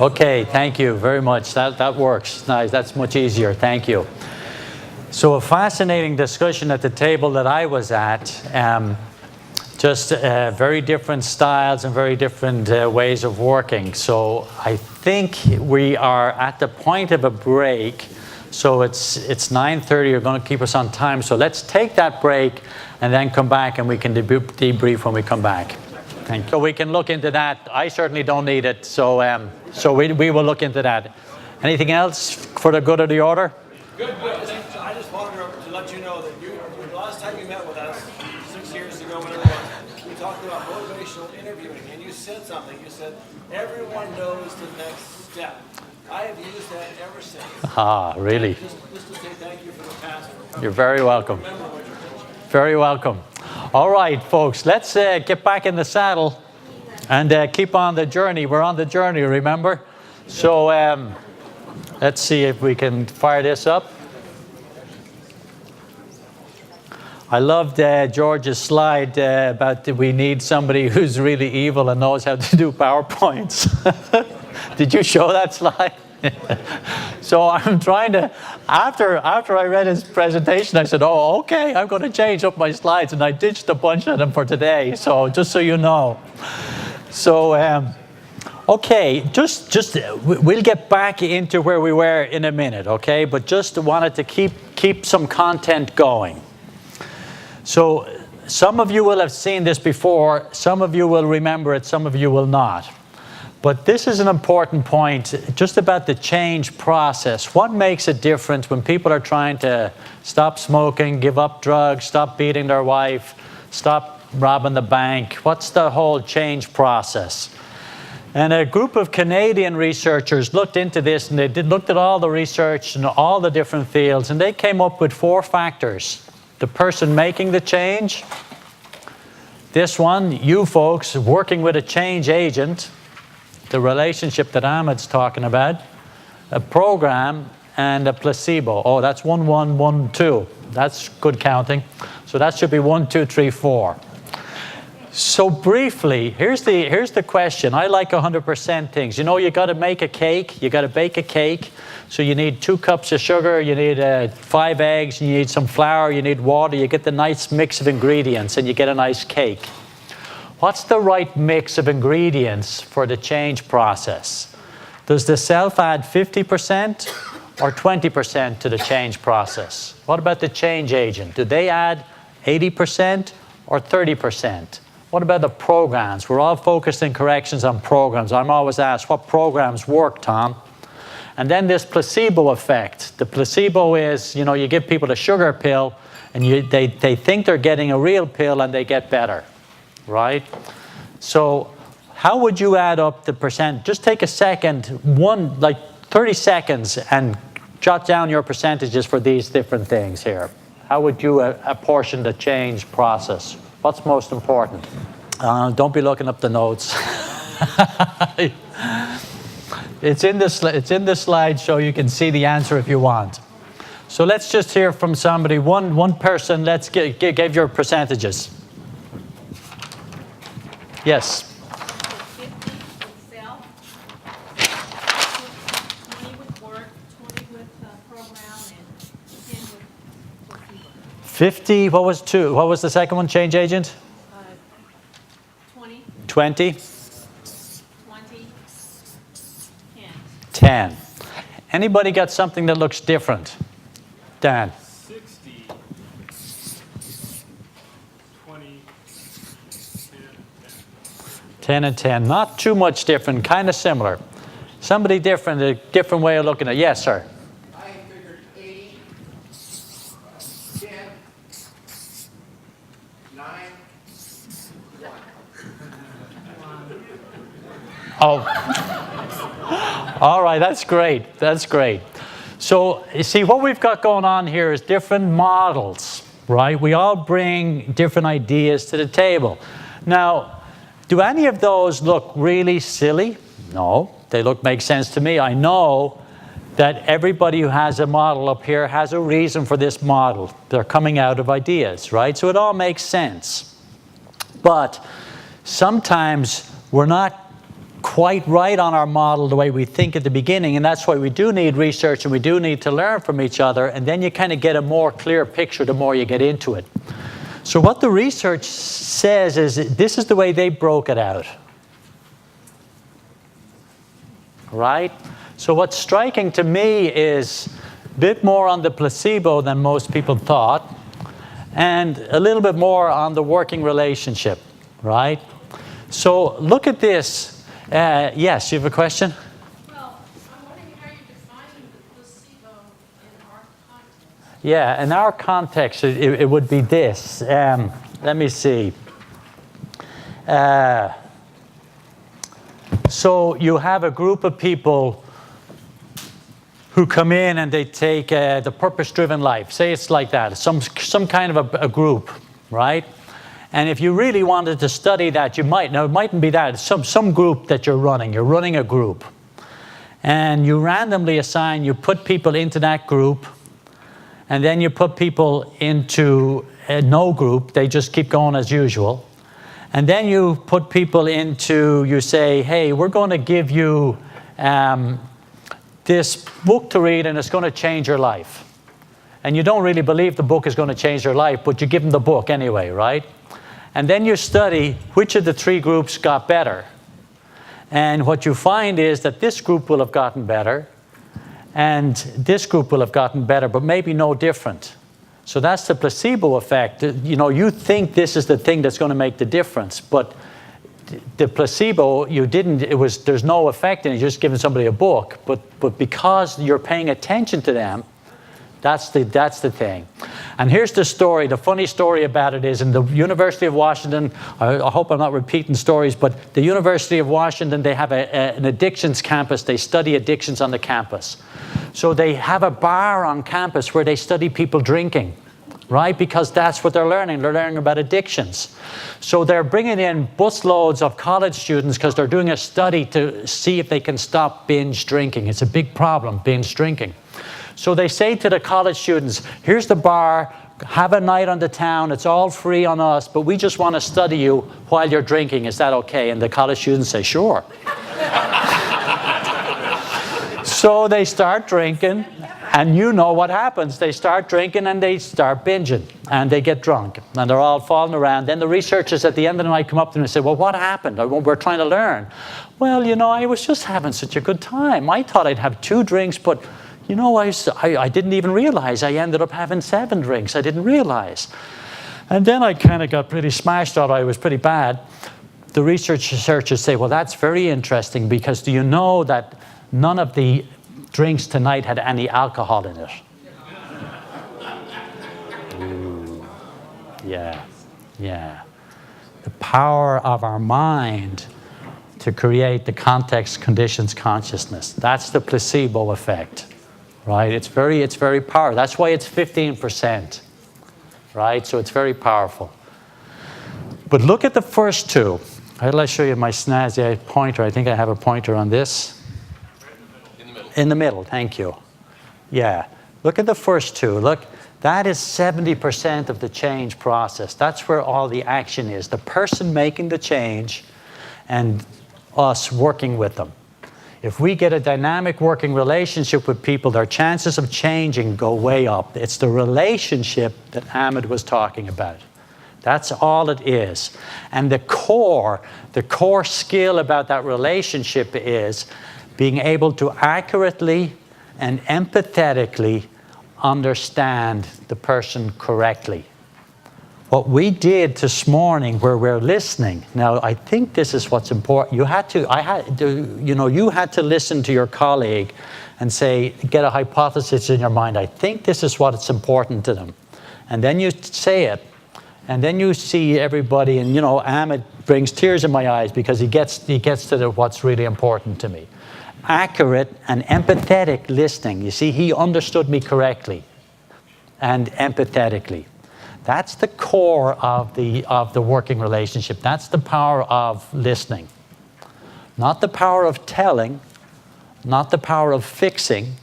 Okay, thank you very much. That works. Nice. That's much easier. Thank you. So a fascinating discussion at the table that I was at. Just very different styles and very different ways of working. So I think we are at the point of a break. So it's 9:30. You're going to keep us on time. So let's take that break and then come back, and we can debrief when we come back. Thank you. So we can look into that. I certainly don't need it. So we will look into that. Anything else for the good of the order? Good. I just wanted to let you know that the last time you met with us, 6 years ago, whatever it was, we talked about motivational interviewing, and you said something. You said, everyone knows the next step. I have used that ever since. Ah, really? Just to say thank you for the past. You're very welcome. Very welcome. All right, folks, let's get back in the saddle and keep on the journey. We're on the journey, remember? So let's see if we can fire this up. I loved George's slide about we need somebody who's really evil and knows how to do PowerPoints. Did you show that slide? So I'm trying to, after I read his presentation, I said, oh, okay, I'm going to change up my slides. And I ditched a bunch of them for today. So just so you know. So, okay, just we'll get back into where we were in a minute, okay? But just wanted to keep some content going. So some of you will have seen this before. Some of you will remember it. Some of you will not. But this is an important point just about the change process. What makes a difference when people are trying to stop smoking, give up drugs, stop beating their wife, stop robbing the bank? What's the whole change process? And a group of Canadian researchers looked into this, and they looked at all the research in all the different fields, and they came up with 4 factors. The person making the change, this one, you folks working with a change agent, the relationship that Ahmed's talking about, a program, and a placebo. Oh, that's 1, 1, 1, 2. That's good counting. So that should be 1, 2, 3, 4. So briefly, here's the question. I like 100% things. You know, you got to make a cake. You got to bake a cake. So you need 2 cups of sugar. You need 5 eggs. You need some flour. You need water. You get the nice mix of ingredients, and you get a nice cake. What's the right mix of ingredients for the change process? Does the self add 50% or 20% to the change process? What about the change agent? Do they add 80% or 30%? What about the programs? We're all focused in corrections on programs. I'm always asked, what programs work, Tom? And then this placebo effect. The placebo is, you know, you give people a sugar pill, and they think they're getting a real pill, and they get better. Right? So how would you add up the percent? Just take a second, like 30 seconds, and jot down your percentages for these different things here. How would you apportion the change process? What's most important? Don't be looking up the notes. It's in the slide, so you can see the answer if you want. So let's just hear from somebody, one person. Let's give your percentages. Yes. 50 with self, 20 with work, 20 with program, and 10 with placebo. 50, what was 2? What was the second one, change agent? 20. 20? 20. 10. 10. Anybody got something that looks different? Dan? 60, 20, 10 and 10. Not too much different, kind of similar. Somebody different, a different way of looking at it. Yes, sir. I figured 80, 10, 9, 1. Oh. All right, that's great. That's great. So, you see, what we've got going on here is different models, right? We all bring different ideas to the table. Now, do any of those look really silly? No, they make sense to me. I know that everybody who has a model up here has a reason for this model. They're coming out of ideas, right? So it all makes sense. But sometimes we're not quite right on our model the way we think at the beginning, and that's why we do need research and we do need to learn from each other, and then you kind of get a more clear picture the more you get into it. So what the research says is this is the way they broke it out. Right? So what's striking to me is a bit more on the placebo than most people thought, and a little bit more on the working relationship, right? So look at this. Yes, you have a question? Well, I'm wondering how you define the placebo in our context. Yeah, in our context, it would be this. Let me see. So you have a group of people who come in and they take the purpose-driven life. Say it's like that, some kind of a group, right? And if you really wanted to study that, you might. Now, it mightn't be that. It's some group that you're running. You're running a group. And you randomly assign, you put people into that group, and then you put people into no group. They just keep going as usual. And then you put people into, you say, hey, we're going to give you this book to read, and it's going to change your life. And you don't really believe the book is going to change your life, but you give them the book anyway, right? And then you study which of the three groups got better. And what you find is that this group will have gotten better, and this group will have gotten better, but maybe no different. So that's the placebo effect. You know, you think this is the thing that's going to make the difference, but the placebo, there's no effect in it. You're just giving somebody a book, but because you're paying attention to them, that's the thing. And here's the story. The funny story about it is in the University of Washington, I hope I'm not repeating stories, but the University of Washington, they have an addictions campus. They study addictions on the campus. So they have a bar on campus where they study people drinking, right? Because that's what they're learning. They're learning about addictions. So they're bringing in busloads of college students because they're doing a study to see if they can stop binge drinking. It's a big problem, binge drinking. So they say to the college students, here's the bar, have a night on the town, it's all free on us, but we just want to study you while you're drinking. Is that okay? And the college students say, sure. So they start drinking, and you know what happens. They start drinking and they start binging, and they get drunk, and they're all falling around. Then the researchers at the end of the night come up to them and say, well, what happened? We're trying to learn. Well, you know, I was just having such a good time. I thought I'd have 2 drinks, but you know, I didn't even realize I ended up having 7 drinks. I didn't realize. And then I kind of got pretty smashed, thought I was pretty bad. The researchers say, well, that's very interesting, because do you know that none of the drinks tonight had any alcohol in it? Ooh. Yeah. The power of our mind to create the context conditions consciousness. That's the placebo effect. Right? It's very powerful. That's why it's 15%. Right? So it's very powerful. But look at the first 2. How did I show you my snazzy pointer? I think I have a pointer on this. In the middle. In the middle, thank you. Yeah. Look at the first 2. Look, that is 70% of the change process. That's where all the action is. The person making the change and us working with them. If we get a dynamic working relationship with people, their chances of changing go way up. It's the relationship that Ahmed was talking about. That's all it is. And the core skill about that relationship is being able to accurately and empathetically understand the person correctly. What we did this morning, where we're listening, now I think this is what's important. You had to listen to your colleague and say, get a hypothesis in your mind. I think this is what's important to them. And then you say it. And then you see everybody, and Ahmed brings tears in my eyes because he gets to what's really important to me. Accurate and empathetic listening. You see, he understood me correctly and empathetically. That's the core of the working relationship. That's the power of listening. Not the power of telling, not the power of fixing,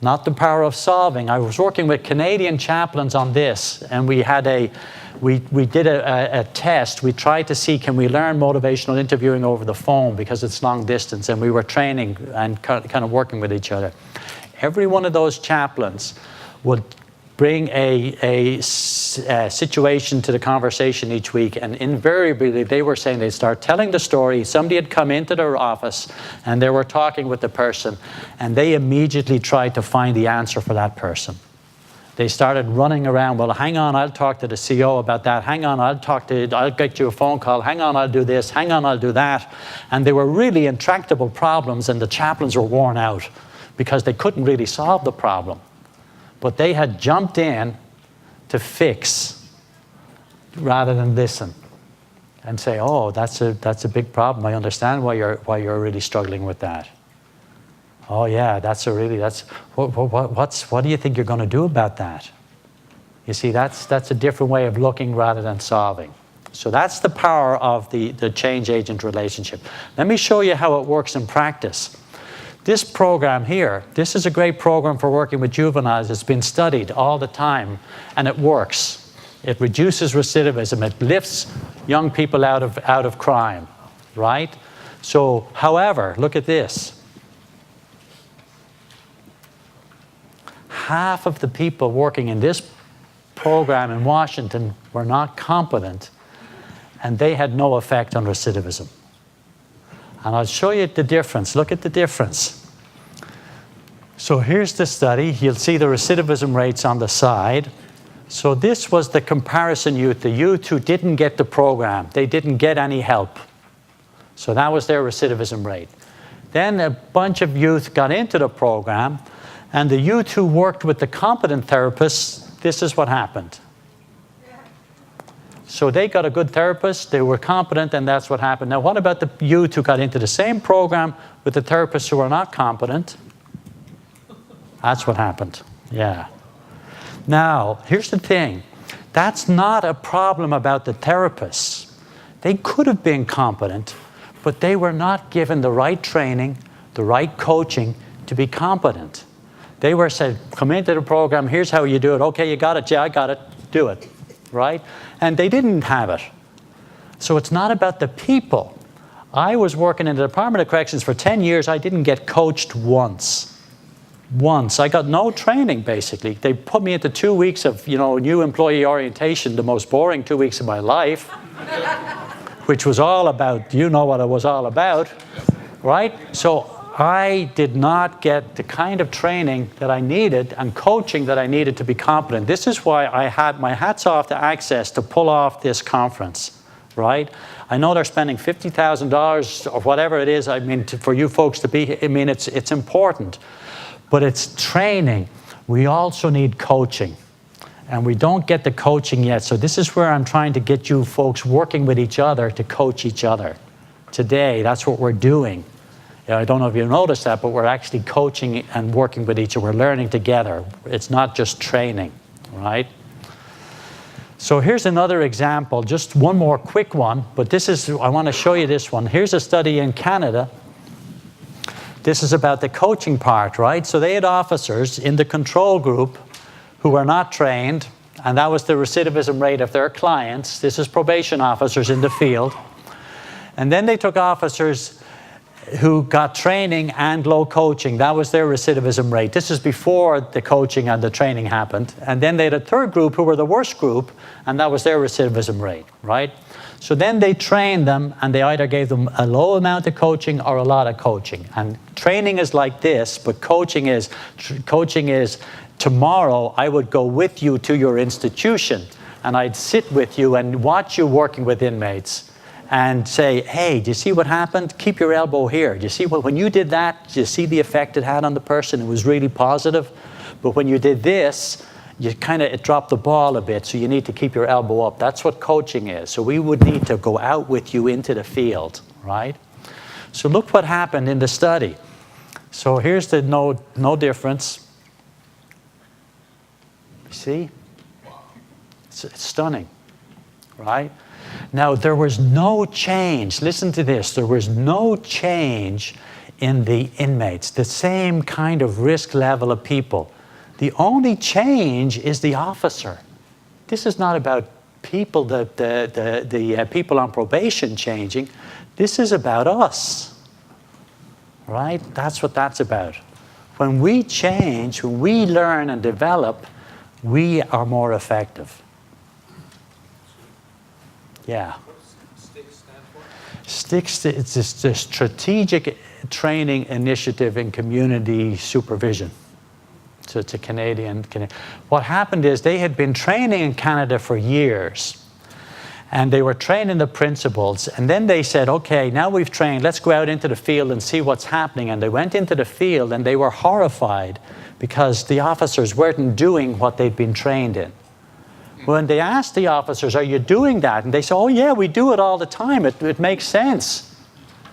not the power of solving. I was working with Canadian chaplains on this, and we did a test. We tried to see, can we learn motivational interviewing over the phone because it's long distance, and we were training and kind of working with each other. Every one of those chaplains would bring a situation to the conversation each week, and invariably they were saying they'd start telling the story. Somebody had come into their office and they were talking with the person, and they immediately tried to find the answer for that person. They started running around, well, hang on, I'll talk to the CO about that. Hang on, I'll get you a phone call. Hang on, I'll do this. Hang on, I'll do that. And they were really intractable problems, and the chaplains were worn out because they couldn't really solve the problem. But they had jumped in to fix rather than listen and say, oh, that's a big problem. I understand why you're really struggling with that. Oh yeah, what do you think you're going to do about that? You see, that's a different way of looking rather than solving. So that's the power of the change agent relationship. Let me show you how it works in practice. This program here, this is a great program for working with juveniles. It's been studied all the time, and it works. It reduces recidivism. It lifts young people out of crime, right? So, however, look at this. Half of the people working in this program in Washington were not competent, and they had no effect on recidivism. And I'll show you the difference. Look at the difference. So here's the study. You'll see the recidivism rates on the side. So this was the comparison youth, the youth who didn't get the program. They didn't get any help. So that was their recidivism rate. Then a bunch of youth got into the program, and the youth who worked with the competent therapists, this is what happened. So they got a good therapist, they were competent, and that's what happened. Now, what about the youth who got into the same program with the therapists who were not competent? That's what happened, yeah. Now, here's the thing. That's not a problem about the therapists. They could have been competent, but they were not given the right training, the right coaching to be competent. They were said, come into the program, here's how you do it. Okay, you got it, yeah, I got it, do it, right? And they didn't have it. So it's not about the people. I was working in the Department of Corrections for 10 years. I didn't get coached once. I got no training, basically. They put me into 2 weeks of, new employee orientation, the most boring 2 weeks of my life, which was all about, what it was all about, right? So I did not get the kind of training that I needed and coaching that I needed to be competent. This is why I had my hats off to ACCSS to pull off this conference, right? I know they're spending $50,000 or whatever it is, for you folks to be here. It's important, but it's training. We also need coaching, and we don't get the coaching yet. So this is where I'm trying to get you folks working with each other to coach each other. Today, that's what we're doing. I don't know if you noticed that, but we're actually coaching and working with each other. We're learning together. It's not just training, right? So here's another example, just one more quick one, but I want to show you this one. Here's a study in Canada. This is about the coaching part, right? So they had officers in the control group who were not trained, and that was the recidivism rate of their clients. This is probation officers in the field. And then they took officers who got training and low coaching. That was their recidivism rate. This is before the coaching and the training happened. And then they had a third group who were the worst group, and that was their recidivism rate, right? So then they trained them, and they either gave them a low amount of coaching or a lot of coaching. And training is like this, but coaching is tomorrow I would go with you to your institution, and I'd sit with you and watch you working with inmates and say, hey, do you see what happened? Keep your elbow here. Do you see when you did that, do you see the effect it had on the person? It was really positive. But when you did this, it dropped the ball a bit, so you need to keep your elbow up. That's what coaching is. So we would need to go out with you into the field, right? So look what happened in the study. So here's the no difference. See? It's stunning, right? Now, there was no change. Listen to this. There was no change in the inmates, the same kind of risk level of people. The only change is the officer. This is not about people, the people on probation changing. This is about us, right? That's what that's about. When we change, when we learn and develop, we are more effective. Yeah. STICS, it's a strategic training initiative in community supervision. So it's a Canadian. What happened is they had been training in Canada for years. And they were training the principals. And then they said, okay, now we've trained, let's go out into the field and see what's happening. And they went into the field and they were horrified because the officers weren't doing what they'd been trained in. When they asked the officers, are you doing that? And they said, oh yeah, we do it all the time. It makes sense.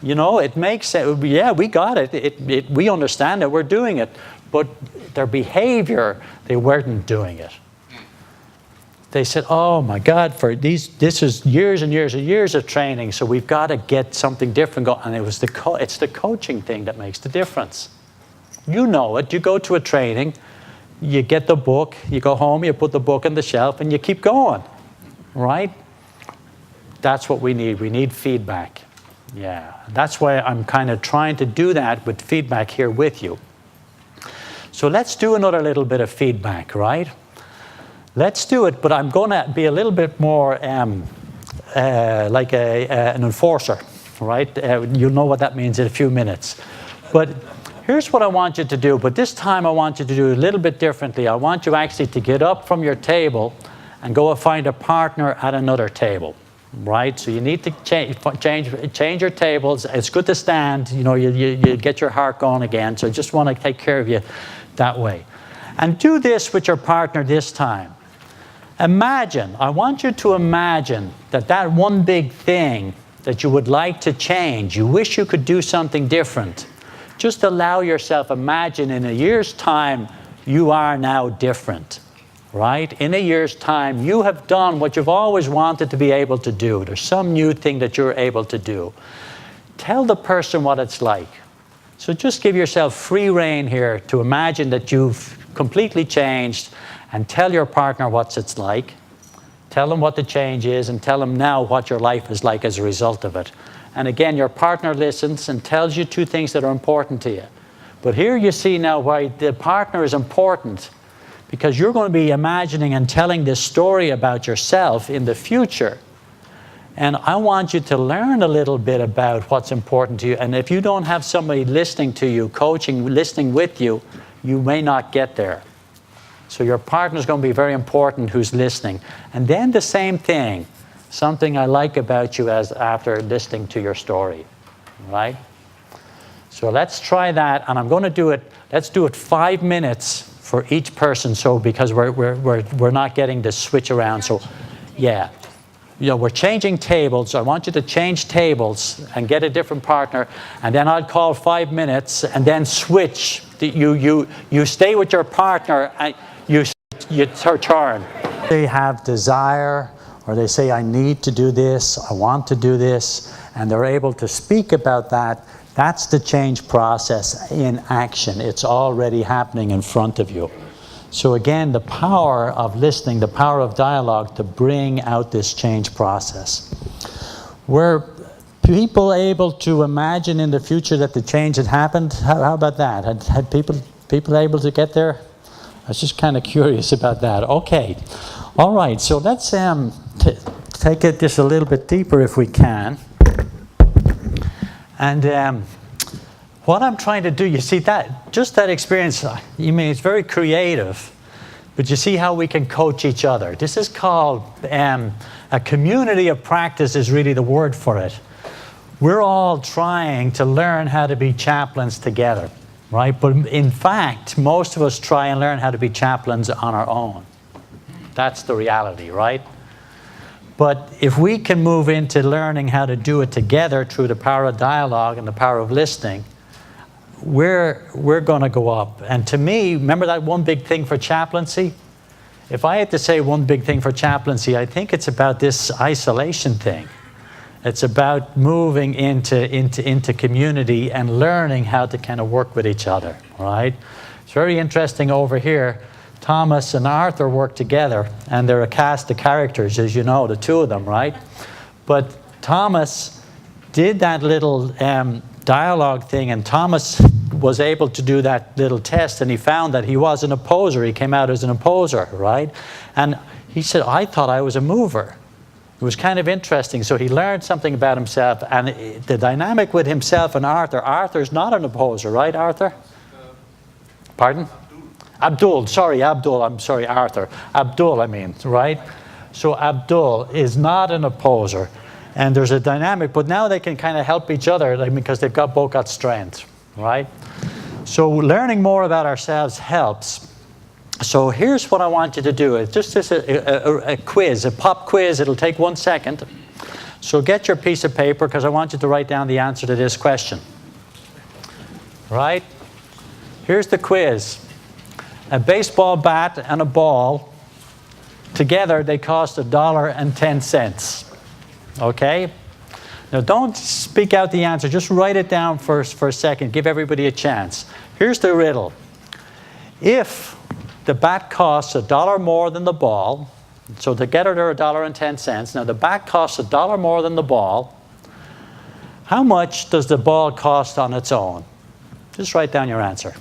You know, it makes sense. Yeah, we got it. We understand that we're doing it. But their behavior, they weren't doing it. They said, oh my God, this is years and years and years of training, so we've got to get something different going. And it's the coaching thing that makes the difference. You know it. You go to a training, you get the book, you go home, you put the book on the shelf, and you keep going, right? That's what we need. We need feedback. Yeah, that's why I'm kind of trying to do that with feedback here with you. So let's do another little bit of feedback, right? Let's do it, but I'm going to be a little bit more like an enforcer, right? You'll know what that means in a few minutes. But here's what I want you to do, but this time I want you to do it a little bit differently. I want you actually to get up from your table and go and find a partner at another table, right? So you need to change your tables. It's good to stand, you know, you get your heart going again. So I just want to take care of you that way. And do this with your partner this time. Imagine, I want you to imagine that one big thing that you would like to change, you wish you could do something different. Just allow yourself, imagine in a year's time, you are now different, right? In a year's time, you have done what you've always wanted to be able to do. There's some new thing that you're able to do. Tell the person what it's like. So just give yourself free rein here to imagine that you've completely changed, and tell your partner what it's like. Tell them what the change is, and tell them now what your life is like as a result of it. And again, your partner listens and tells you two things that are important to you. But here you see now why the partner is important, because you're going to be imagining and telling this story about yourself in the future. And I want you to learn a little bit about what's important to you. And if you don't have somebody listening to you, coaching, listening with you, you may not get there. So your partner is going to be very important who's listening. And then the same thing, something I like about you as after listening to your story, right? So let's try that, and I'm going to do it, let's do it 5 minutes for each person, so because we're not getting the switch around. So yeah. You know, we're changing tables. So I want you to change tables and get a different partner, and then I'll call 5 minutes and then switch. You stay with your partner and you turn. They have desire, or they say, I need to do this, I want to do this, and they're able to speak about that. That's the change process in action. It's already happening in front of you. So again, the power of listening, the power of dialogue to bring out this change process. Were people able to imagine in the future that the change had happened? How about that? Had people able to get there? I was just kind of curious about that. Okay. All right. So let's take it just a little bit deeper if we can. And what I'm trying to do, you see that, just that experience, you mean it's very creative, but you see how we can coach each other. This is called a community of practice is really the word for it. We're all trying to learn how to be chaplains together, right? But in fact, most of us try and learn how to be chaplains on our own. That's the reality, right? But if we can move into learning how to do it together through the power of dialogue and the power of listening, we're going to go up. And to me, remember that one big thing for chaplaincy? If I had to say one big thing for chaplaincy, I think it's about this isolation thing. It's about moving into community and learning how to kind of work with each other, right? It's very interesting over here. Thomas and Arthur work together, and they're a cast of characters, as you know, the two of them, right? But Thomas did that little dialogue thing, and Thomas was able to do that little test, and he found that he was an opposer. He came out as an opposer, right? And he said, I thought I was a mover. It was kind of interesting. So he learned something about himself, and the dynamic with himself and Arthur. Arthur's not an opposer, right, Arthur? Pardon? Abdul. Sorry, Abdul. I'm sorry, Arthur. Abdul, I mean, right? So Abdul is not an opposer. And there's a dynamic, but now they can kind of help each other because they've both got strength, right? So learning more about ourselves helps. So here's what I want you to do. It's just a quiz, a pop quiz. It'll take 1 second. So get your piece of paper because I want you to write down the answer to this question. Right? Here's the quiz. A baseball bat and a ball, together they cost $1.10. Okay? Now don't speak out the answer. Just write it down first for a second. Give everybody a chance. Here's the riddle. If the bat costs $1 more than the ball, so together they're $1.10. Now the bat costs $1 more than the ball. How much does the ball cost on its own? Just write down your answer.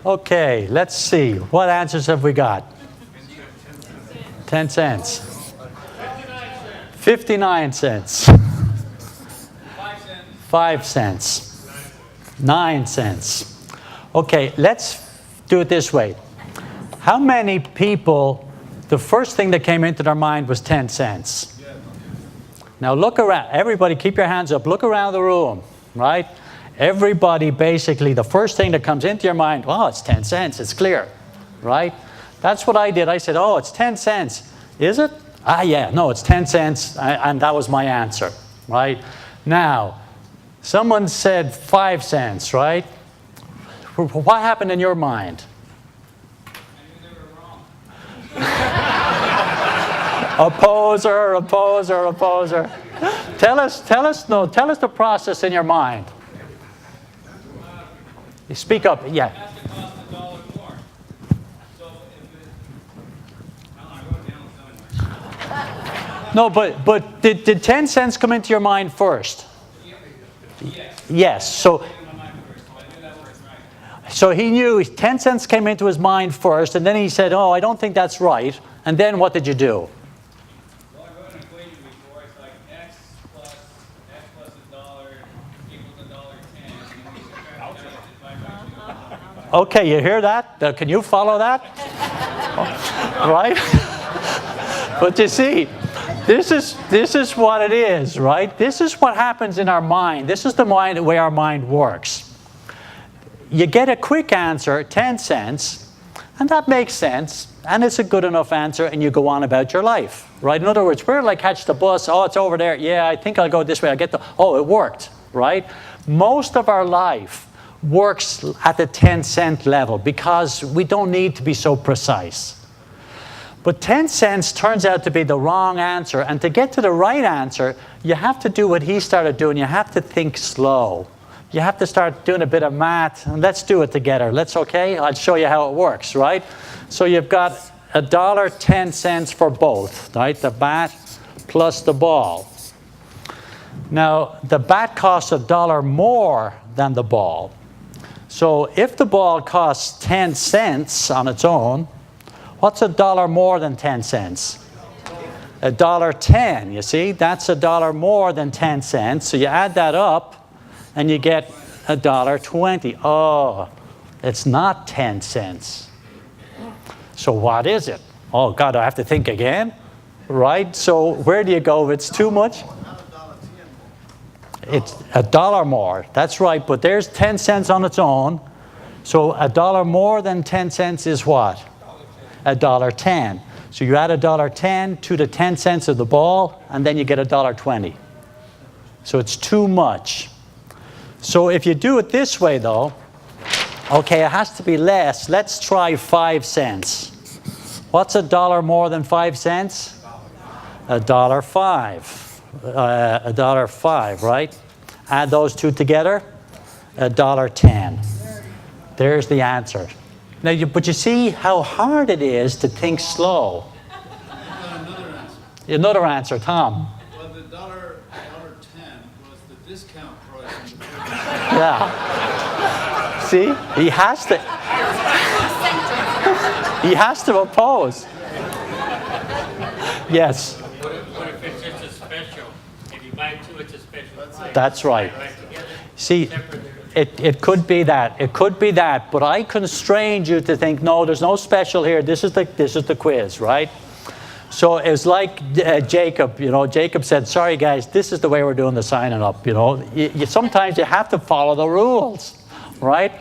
Okay, let's see. What answers have we got? 10 cents. 59 cents. 5 cents. 9 cents. Okay, let's do it this way. How many people, the first thing that came into their mind was 10 cents? Now look around. Everybody keep your hands up. Look around the room, right? Everybody basically, the first thing that comes into your mind, oh, it's 10 cents. It's clear, right? That's what I did. I said, oh, it's 10 cents. Is it? Ah, yeah, no, it's 10 cents, and that was my answer, right? Now, someone said 5 cents, right? What happened in your mind? I knew they were wrong. Opposer. Tell us the process in your mind. You speak up, yeah. It has to cost $1 more. So if it, I wrote it down somewhere. No, but did 10 cents come into your mind first? Yes. Yes. So In my mind first, so I knew that was right. so he knew 10 cents came into his mind first, and then he said, oh, I don't think that's right. And then what did you do? Well, I wrote an equation before. It's like x plus $1 equals $1.10. And then we subtract that and divide by 2. Okay, you hear that? Can you follow that? Right? But you see, this is what it is, right? This is what happens in our mind. This is the way our mind works. You get a quick answer, 10 cents, and that makes sense, and it's a good enough answer, and you go on about your life, right? In other words, we're like catch the bus, oh, it's over there, yeah, I think I'll go this way, I'll get oh, it worked, right? Most of our life works at the 10-cent level because we don't need to be so precise. But 10 cents turns out to be the wrong answer, and to get to the right answer, you have to do what he started doing. You have to think slow. You have to start doing a bit of math, and let's do it together. Okay? I'll show you how it works, right? So you've got $1.10 for both, right? The bat plus the ball. Now, the bat costs $1 more than the ball. So if the ball costs 10 cents on its own, what's $1 more than 10 cents? $1.10, you see? That's $1 more than 10 cents. So you add that up, and you get $1.20. Oh, it's not 10 cents. So what is it? Oh, God, I have to think again? Right? So where do you go if it's too much? It's $1 more. That's right, but there's 10 cents on its own. So $1 more than 10 cents is what? $1.10. So you add $1.10 to the 10 cents of the ball, and then you get $1.20. So it's too much. So if you do it this way, though, Okay, it has to be less. Let's try 5 cents. What's $1 more than 5 cents? $1.05. $1.05, right? Add those two together, $1.10. There's the answer. Now, but you see how hard it is to think slow. Another answer, Tom. Well, the $1.10 was the discount price. Yeah. See, he has to. He has to oppose. Yes. What if it's just a special? If you buy two, it's a special price. That's right. See, it could be that. It could be that. But I constrained you to think, no, there's no special here. This is the quiz, right? So it's like Jacob. You know, Jacob said, "Sorry, guys, this is the way we're doing the signing up." You know, sometimes you have to follow the rules, right?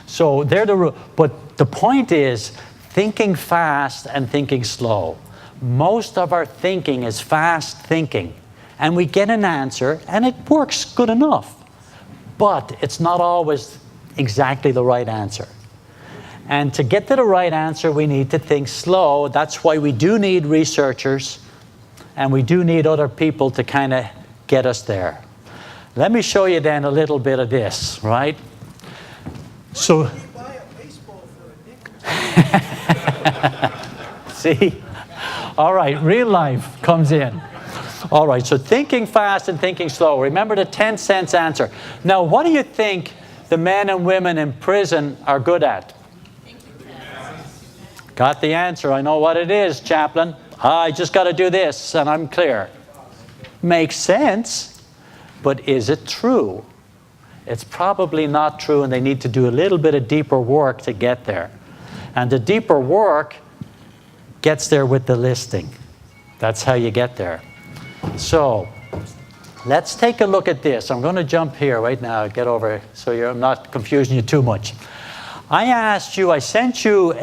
So they're the rules. But the point is thinking fast and thinking slow. Most of our thinking is fast thinking, and we get an answer, and it works good enough. But it's not always exactly the right answer. And to get to the right answer, we need to think slow. That's why we do need researchers, and we do need other people to kind of get us there. Let me show you then a little bit of this, right? So, see? All right, real life comes in. All right, so thinking fast and thinking slow. Remember the 10 cents answer. Now, what do you think the men and women in prison are good at? Got the answer. I know what it is, Chaplain. I just got to do this, and I'm clear. Makes sense, but is it true? It's probably not true, and they need to do a little bit of deeper work to get there. And the deeper work gets there with the listing. That's how you get there. So let's take a look at this. I'm going to jump here right now. Get over so I'm not confusing you too much. I sent you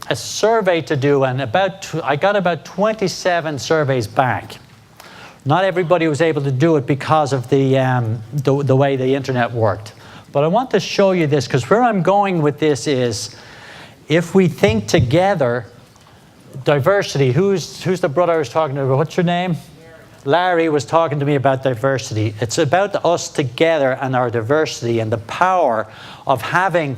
a survey to do, and I got about 27 surveys back. Not everybody was able to do it because of the way the internet worked. But I want to show you this, because where I'm going with this is, if we think together, diversity. Who's the brother I was talking to? What's your name? Larry was talking to me about diversity. It's about us together and our diversity and the power of having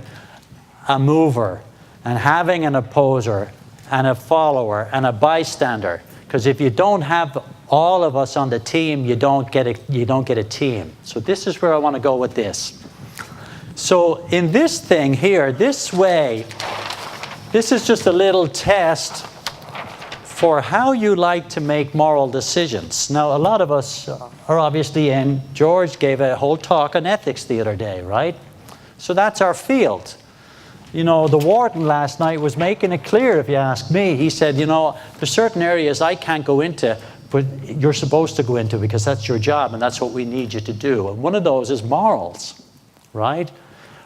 a mover and having an opposer and a follower and a bystander. Because if you don't have all of us on the team, you don't get a team. So this is where I want to go with this. So in this thing here, this way, this is just a little test for how you like to make moral decisions. Now, a lot of us are obviously in. George gave a whole talk on ethics the other day, right? So that's our field. You know, the warden last night was making it clear, if you ask me. He said, you know, there's certain areas I can't go into, but you're supposed to go into because that's your job and that's what we need you to do. And one of those is morals, right?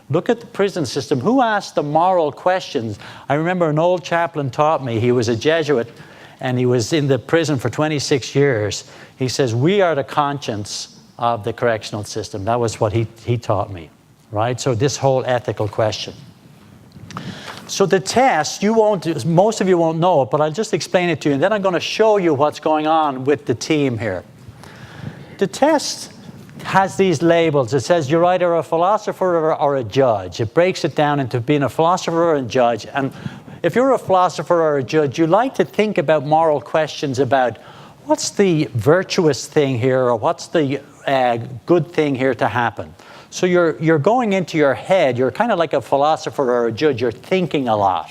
Look at the prison system. Who asked the moral questions? I remember an old chaplain taught me. He was a Jesuit, and he was in the prison for 26 years. He says, we are the conscience of the correctional system. That was what he taught me, right? So this whole ethical question. So the test, most of you won't know it, but I'll just explain it to you, and then I'm going to show you what's going on with the team here. The test has these labels. It says you're either a philosopher or a judge. It breaks it down into being a philosopher or a judge. And if you're a philosopher or a judge, you like to think about moral questions about what's the virtuous thing here, or what's the good thing here to happen. So you're going into your head. You're kind of like a philosopher or a judge. You're thinking a lot.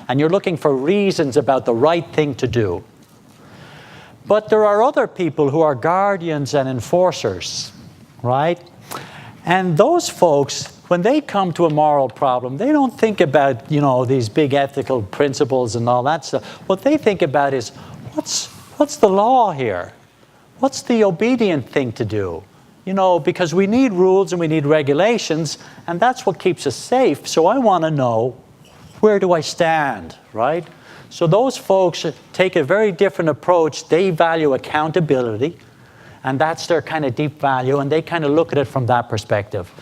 And you're looking for reasons about the right thing to do. But there are other people who are guardians and enforcers, right? And those folks, when they come to a moral problem, they don't think about, you know, these big ethical principles and all that stuff. What they think about is, what's the law here? What's the obedient thing to do? You know, because we need rules and we need regulations, and that's what keeps us safe. So I want to know, where do I stand, right? So those folks take a very different approach. They value accountability, and that's their kind of deep value, and they kind of look at it from that perspective.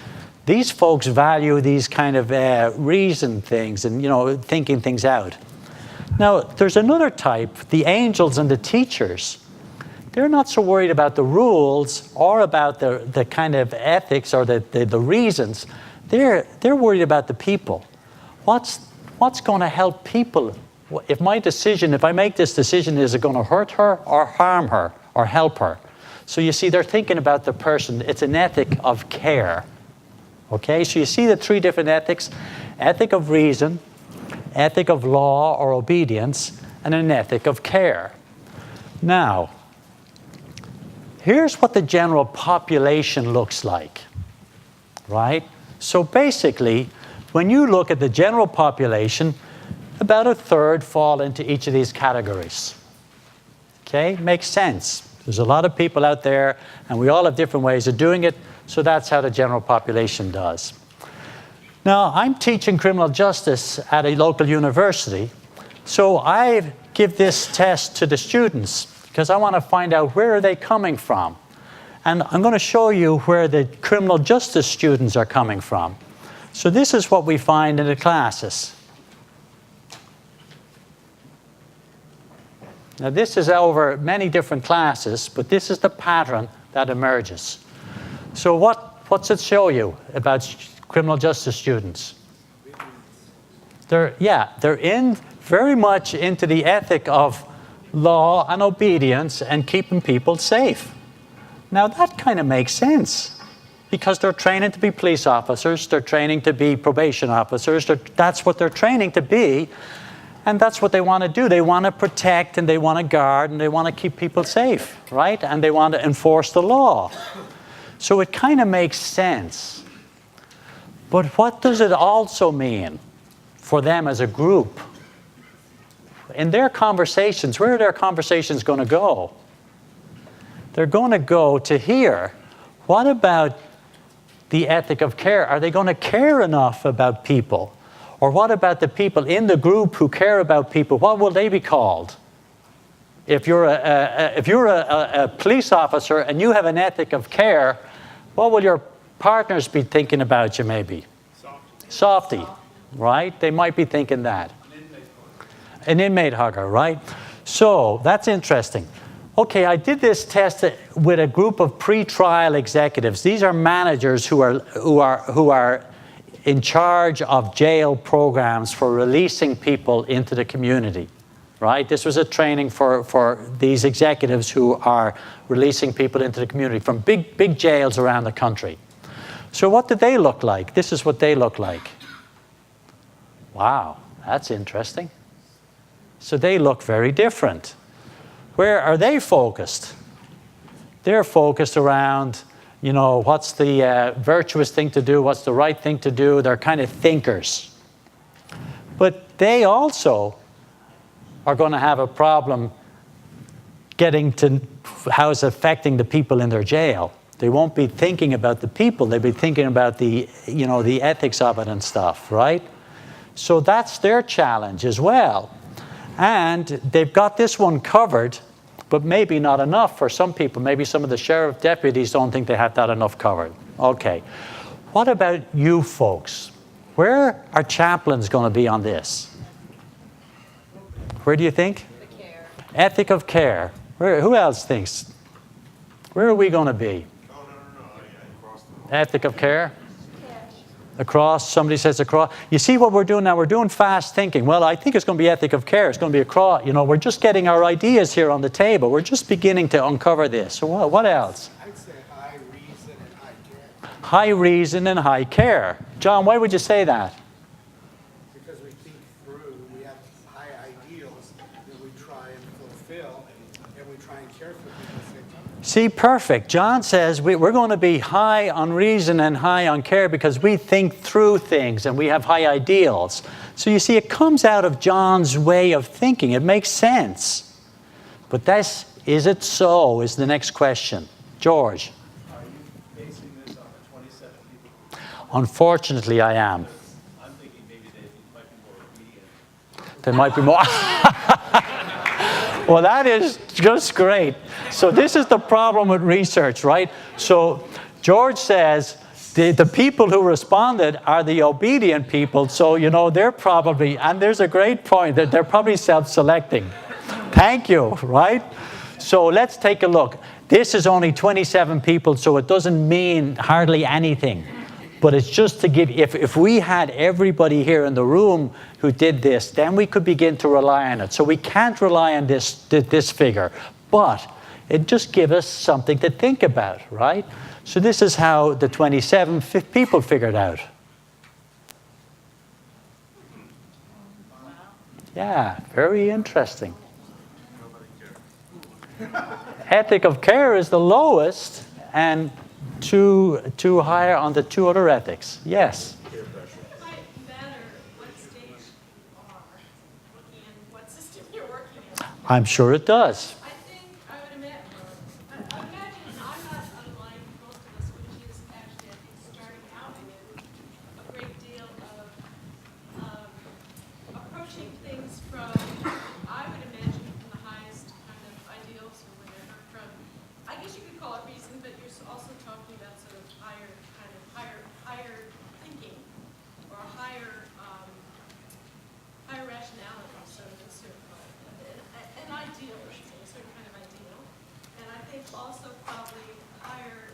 These folks value these kind of reasoned things and, thinking things out. Now, there's another type, the angels and the teachers. They're not so worried about the rules or about the kind of ethics or the reasons. They're worried about the people. What's going to help people? If I make this decision, is it going to hurt her or harm her or help her? So you see, they're thinking about the person. It's an ethic of care. Okay, so you see the three different ethics: ethic of reason, ethic of law or obedience, and an ethic of care. Now, here's what the general population looks like, right? So basically, when you look at the general population, about a third fall into each of these categories. Okay, makes sense. There's a lot of people out there, and we all have different ways of doing it, so that's how the general population does. Now, I'm teaching criminal justice at a local university, so I give this test to the students because I want to find out where are they coming from. And I'm going to show you where the criminal justice students are coming from. So this is what we find in the classes. Now, this is over many different classes, but this is the pattern that emerges. So what's it show you about criminal justice students? They're in very much into the ethic of law and obedience and keeping people safe. Now, that kind of makes sense because they're training to be police officers, they're training to be probation officers, that's what they're training to be, and that's what they want to do. They want to protect and they want to guard and they want to keep people safe, right? And they want to enforce the law. So it kind of makes sense. But what does it also mean for them as a group? In their conversations, where are their conversations going to go? They're going to go to here. What about the ethic of care? Are they going to care enough about people? Or what about the people in the group who care about people? What will they be called? If you're a police officer and you have an ethic of care, what will your partners be thinking about you maybe? Softy, right? They might be thinking that. An inmate hugger, right? So that's interesting. Okay, I did this test with a group of pre-trial executives. These are managers who are in charge of jail programs for releasing people into the community, right? This was a training for these executives who are releasing people into the community from big jails around the country. So what do they look like? This is what they look like. Wow, that's interesting. So they look very different. Where are they focused? They're focused around, what's the virtuous thing to do, what's the right thing to do. They're kind of thinkers. But they also are going to have a problem getting to how it's affecting the people in their jail. They won't be thinking about the people. They'll be thinking about the ethics of it and stuff, right? So that's their challenge as well. And they've got this one covered, but maybe not enough for some people. Maybe some of the sheriff deputies don't think they have that enough covered. Okay. What about you folks? Where are chaplains going to be on this? Where do you think? The care. Ethic of care. Who else thinks? Where are we going to be? Ethic of care? Across, somebody says across. You see what we're doing now? We're doing fast thinking. Well, I think it's going to be ethic of care. It's going to be across. We're just getting our ideas here on the table. We're just beginning to uncover this. So what else? I'd say high reason and high care. High reason and high care. John, why would you say that? Because we think through, we have high ideals that we try and fulfill, and we try and care for people at the same time. See, perfect. John says we're going to be high on reason and high on care because we think through things and we have high ideals. So you see, it comes out of John's way of thinking. It makes sense. But is it so, is the next question. George. Are you basing this on the 27 people? Unfortunately, I am. I'm thinking maybe they might be more obedient. There might be more. Well, that is just great. So this is the problem with research, right? So George says The people who responded are the obedient people, so you know they're probably, and there's a great point, that they're probably self-selecting. Thank you, right? So let's take a look. This is only 27 people, so it doesn't mean hardly anything. But it's just to give, if we had everybody here in the room who did this, then we could begin to rely on it. So we can't rely on this figure, but it just gives us something to think about, right? So this is how the 27 people figured out. Yeah, very interesting. Ethic of care is the lowest, and two higher on the two other ethics. Yes? It might matter what stage you are and what system you're working in. I'm sure it does. I think I would imagine, and I'm not unlike most of us, which is actually, I think, starting out in a great deal of approaching things from, I would imagine, from the highest kind of ideals or whatever, from, I guess you could call it reason, but you're also talking about sort of higher thinking, or higher rationality, so it's sort of an ideal, I should say, a certain kind of ideal. And I think also probably higher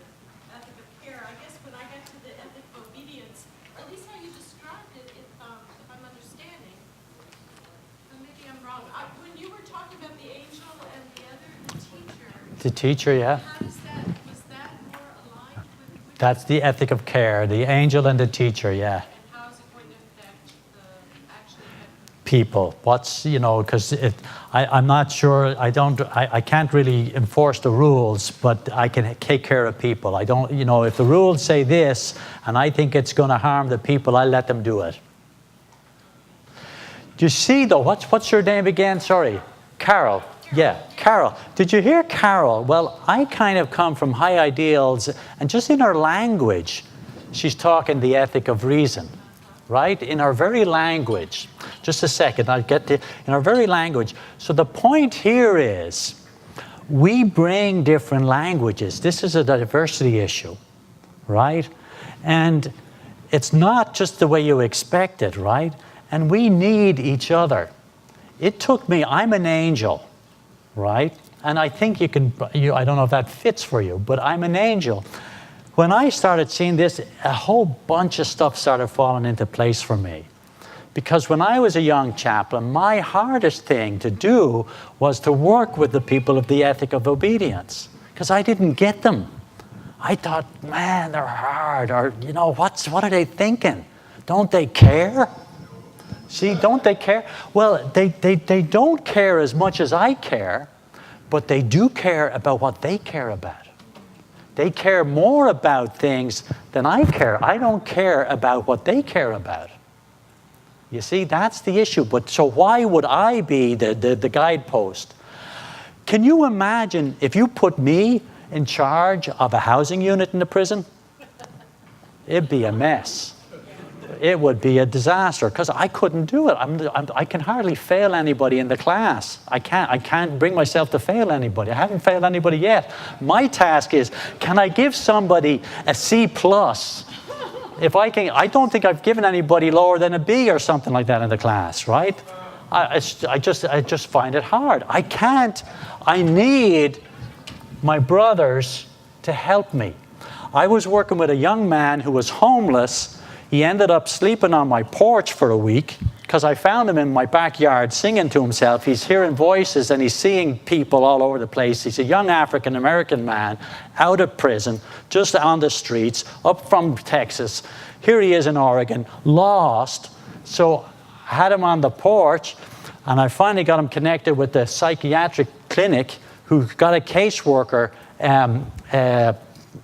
ethic of care. I guess when I got to the ethic of obedience, at least how you described it, if I'm understanding, maybe I'm wrong. When you were talking about the angel and the other, the teacher. The teacher, yeah. How does that, was that more aligned with That's the ethic of care, the angel and the teacher, yeah. and how is it going to affect the actually People. What's, you know, because I'm not sure, I can't really enforce the rules, but I can take care of people. I don't, you know, if the rules say this and I think it's going to harm the people, I let them do it. Do you see though, what's your name again? Sorry. Carol. Yeah, Carol. Did you hear Carol? Well, I kind of come from high ideals, and just in her language, she's talking the ethic of reason, right? In our very language. Just a second, I'll get to, in our very language. So the point here is, we bring different languages. This is a diversity issue, right? And it's not just the way you expect it, right? And we need each other. It took me, I'm an angel, right? And I think you can, I don't know if that fits for you, but I'm an angel. When I started seeing this, a whole bunch of stuff started falling into place for me. Because when I was a young chaplain, my hardest thing to do was to work with the people of the ethic of obedience, because I didn't get them. I thought, man, they're hard, or, you know, what are they thinking? Don't they care? See, don't they care? Well, they don't care as much as I care, but they do care about what they care about. They care more about things than I care. I don't care about what they care about. You see, that's the issue. But so why would I be the guidepost? Can you imagine if you put me in charge of a housing unit in the prison? It'd be a mess. It would be a disaster, because I couldn't do it. I can hardly fail anybody in the class. I can't bring myself to fail anybody. I haven't failed anybody yet. My task is, can I give somebody a C+? If I can, I don't think I've given anybody lower than a B or something like that in the class, right? I just find it hard. I can't. I need my brothers to help me. I was working with a young man who was homeless. He ended up sleeping on my porch for a week because I found him in my backyard singing to himself. He's hearing voices and he's seeing people all over the place. He's a young African-American man out of prison, just on the streets, up from Texas. Here he is in Oregon, lost. So I had him on the porch, and I finally got him connected with the psychiatric clinic, who got a caseworker.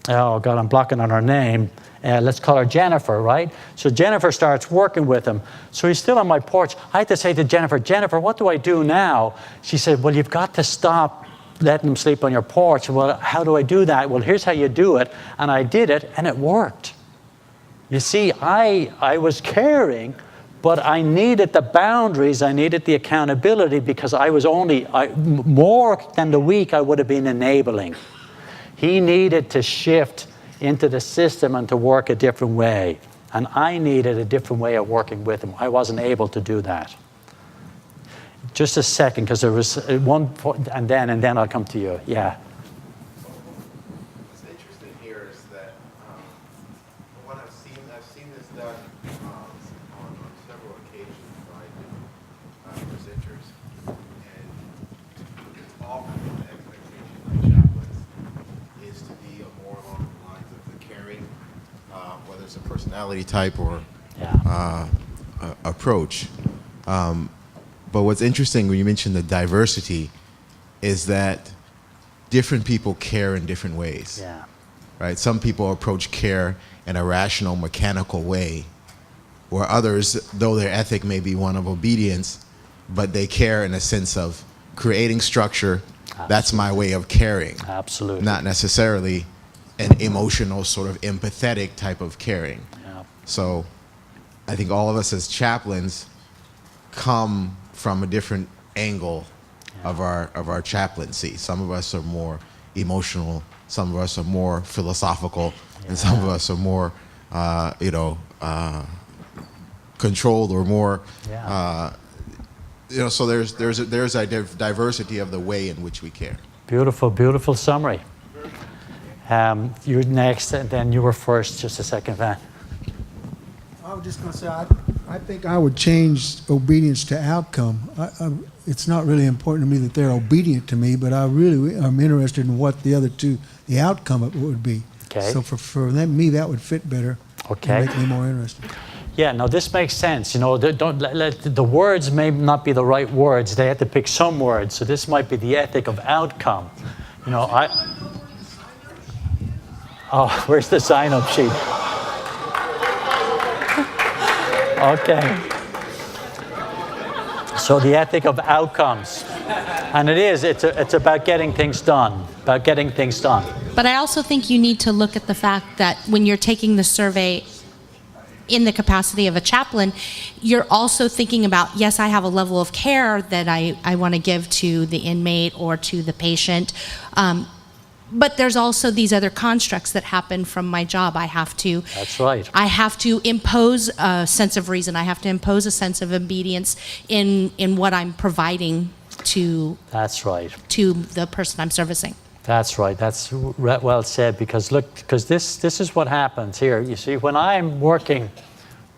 Oh God, I'm blocking on her name. Let's call her Jennifer, right? So Jennifer starts working with him. So he's still on my porch. I had to say to Jennifer, Jennifer, what do I do now? She said, well, you've got to stop letting him sleep on your porch. Well, how do I do that? Well, here's how you do it. And I did it, and it worked. You see, I was caring, but I needed the boundaries. I needed the accountability, because I was more than the week I would have been enabling. He needed to shift into the system and to work a different way. And I needed a different way of working with him. I wasn't able to do that. Just a second, because there was one point, and then I'll come to you. Yeah. What's interesting here is that what I've seen this done on several occasions by different presenters, and it's often the expectation of chaplains is to be more along the lines of the caring, whether it's a personality type or approach. But what's interesting when you mention the diversity is that different people care in different ways. Yeah. Right? Some people approach care in a rational, mechanical way, where others, though their ethic may be one of obedience, but they care in a sense of creating structure. Absolutely. That's my way of caring. Absolutely. Not necessarily an emotional, sort of empathetic type of caring. Yeah. So I think all of us as chaplains come from a different angle of our chaplaincy. Some of us are more emotional, some of us are more philosophical, and some of us are more, controlled or more, so there's a diversity of the way in which we care. Beautiful, beautiful summary. You're next, and then you were first. Just a second, Van. I was just going to say, I think I would change obedience to outcome. It's not really important to me that they're obedient to me, but I really am interested in what the other two, the outcome of it would be. Okay. So for me, that would fit better. Okay. And make me more interested. Yeah, no, this makes sense. The words may not be the right words. They had to pick some words. So this might be the ethic of outcome. Oh, where's the sign-up sheet? Okay. So the ethic of outcomes. And it's about getting things done, But I also think you need to look at the fact that when you're taking the survey in the capacity of a chaplain, you're also thinking about, yes, I have a level of care that I want to give to the inmate or to the patient. But there's also these other constructs that happen from my job. That's right. I have to impose a sense of reason. I have to impose a sense of obedience in what I'm providing to. That's right. To the person I'm servicing. That's right. That's well said. Because this is what happens here. You see, when I'm working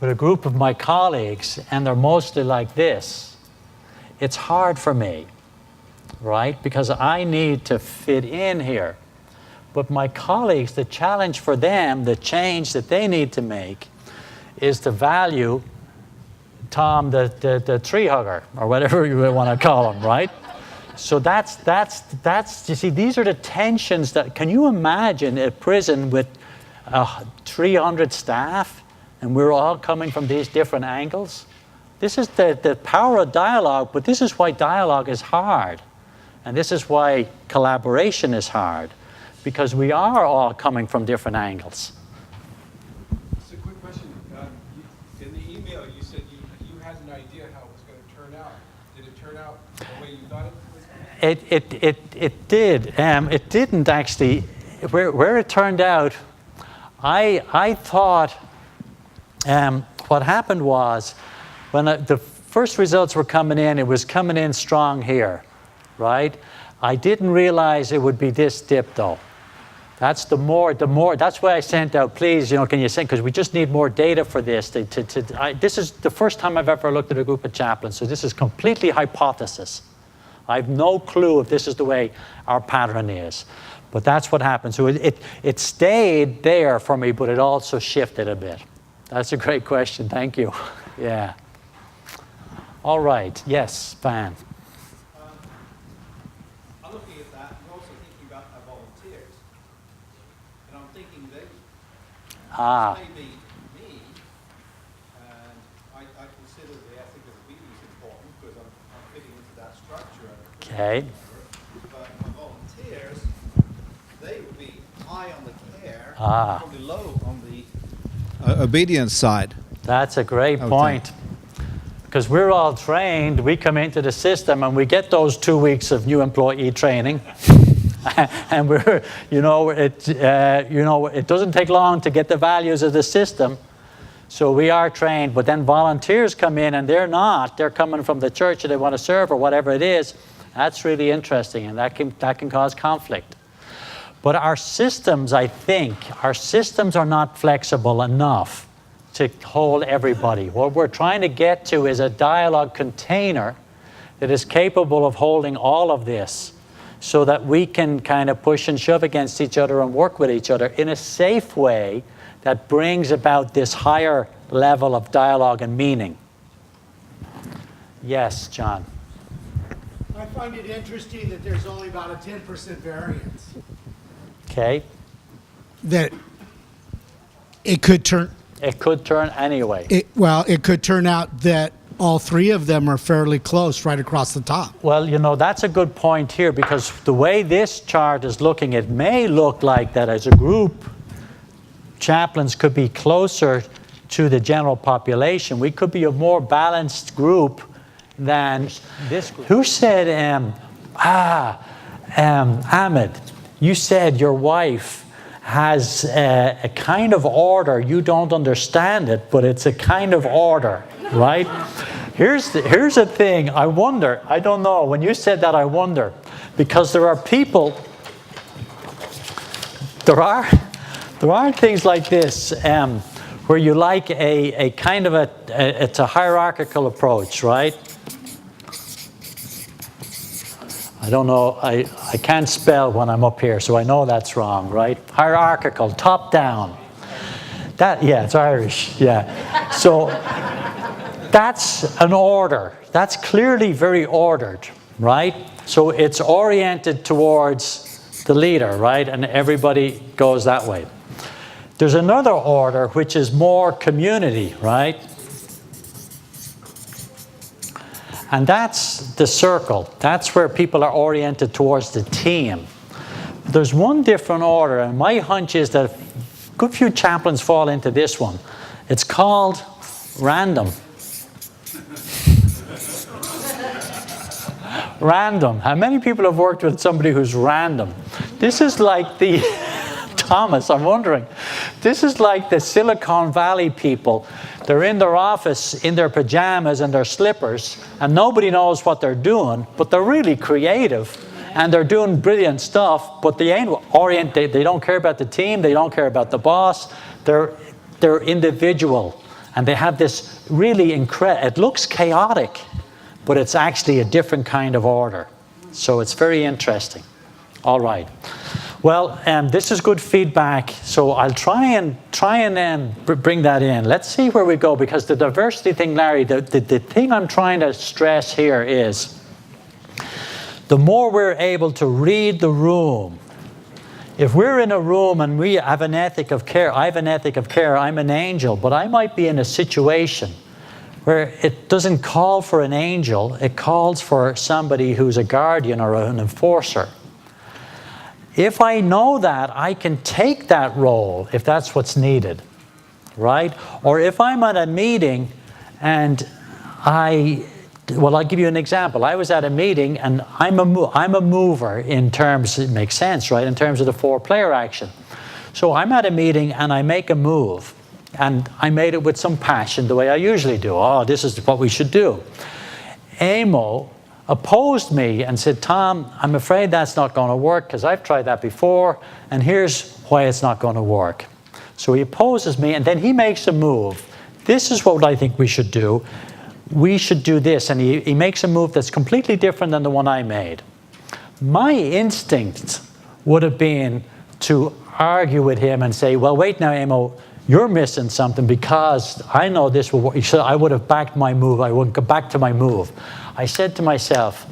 with a group of my colleagues and they're mostly like this, it's hard for me. Right? Because I need to fit in here. But my colleagues, the challenge for them, the change that they need to make is to value Tom, the tree hugger, or whatever you want to call him, right? So that's, you see, these are the tensions that, can you imagine a prison with 300 staff and we're all coming from these different angles? This is the power of dialogue, but this is why dialogue is hard. And this is why collaboration is hard, because we are all coming from different angles. Just a quick question. In the email, you said you had an idea how it was going to turn out. Did it turn out the way you thought it was? It did. It didn't actually. Where it turned out, I thought what happened was when the first results were coming in, it was coming in strong here. Right? I didn't realize it would be this dip though. That's that's why I sent out, please, can you send, because we just need more data for this. This is the first time I've ever looked at a group of chaplains, so this is completely hypothesis. I have no clue if this is the way our pattern is. But that's what happened. So it stayed there for me, but it also shifted a bit. That's a great question, thank you. Yeah. All right, yes, Van. This may be me, and I consider the ethic of obedience important because I'm fitting into that structure. Okay. But my volunteers, they would be high on the care, probably low on the obedience side. That's a great point. Because we're all trained, we come into the system and we get those 2 weeks of new employee training. and it doesn't take long to get the values of the system. So we are trained, but then volunteers come in and they're coming from the church and they want to serve or whatever it is. That's really interesting, and that can cause conflict. But our systems, I think, are not flexible enough to hold everybody. What we're trying to get to is a dialogue container that is capable of holding all of this so that we can kind of push and shove against each other and work with each other in a safe way that brings about this higher level of dialogue and meaning. Yes, John. I find it interesting that there's only about a 10% variance. Okay. That it could turn. It could turn anyway. It could turn out that all three of them are fairly close right across the top. Well, that's a good point here, because the way this chart is looking, it may look like that as a group, chaplains could be closer to the general population. We could be a more balanced group than this group. Who said, Ahmed, you said your wife has a kind of order. You don't understand it, but it's a kind of order, right? Here's the thing. I wonder, I don't know. When you said that, I wonder, because there are people, there are things like this where you like a kind of it's a hierarchical approach, right? I don't know, I can't spell when I'm up here, so I know that's wrong, right? Hierarchical, top down. Yeah, it's Irish, yeah. So that's an order. That's clearly very ordered, right? So it's oriented towards the leader, right? And everybody goes that way. There's another order which is more community, right? And that's the circle. That's where people are oriented towards the team. There's one different order, and my hunch is that a good few chaplains fall into this one. It's called random. Random. How many people have worked with somebody who's random? This is like the... Thomas, I'm wondering. This is like the Silicon Valley people. They're in their office in their pajamas and their slippers, and nobody knows what they're doing, but they're really creative, and they're doing brilliant stuff, but they ain't oriented. They don't care about the team. They don't care about the boss. They're individual, and they have this really incredible, it looks chaotic, but it's actually a different kind of order. So it's very interesting. All right. Well, this is good feedback, so I'll try and bring that in. Let's see where we go, because the diversity thing, Larry, the thing I'm trying to stress here is the more we're able to read the room. If we're in a room and we have an ethic of care, I have an ethic of care, I'm an angel, but I might be in a situation where it doesn't call for an angel, it calls for somebody who's a guardian or an enforcer. If I know that, I can take that role if that's what's needed, right? Or if I'm at a meeting and I'll give you an example. I was at a meeting and I'm a mover in terms, it makes sense, right? In terms of the 4-player action. So I'm at a meeting and I make a move, and I made it with some passion the way I usually do. Oh, this is what we should do. Amo opposed me and said, Tom, I'm afraid that's not going to work because I've tried that before, and here's why it's not going to work. So he opposes me, and then he makes a move. This is what I think we should do. We should do this. And he makes a move that's completely different than the one I made. My instinct would have been to argue with him and say, well, wait now, Amo, you're missing something because I know this will work. So I would have backed my move. I would go back to my move. I said to myself,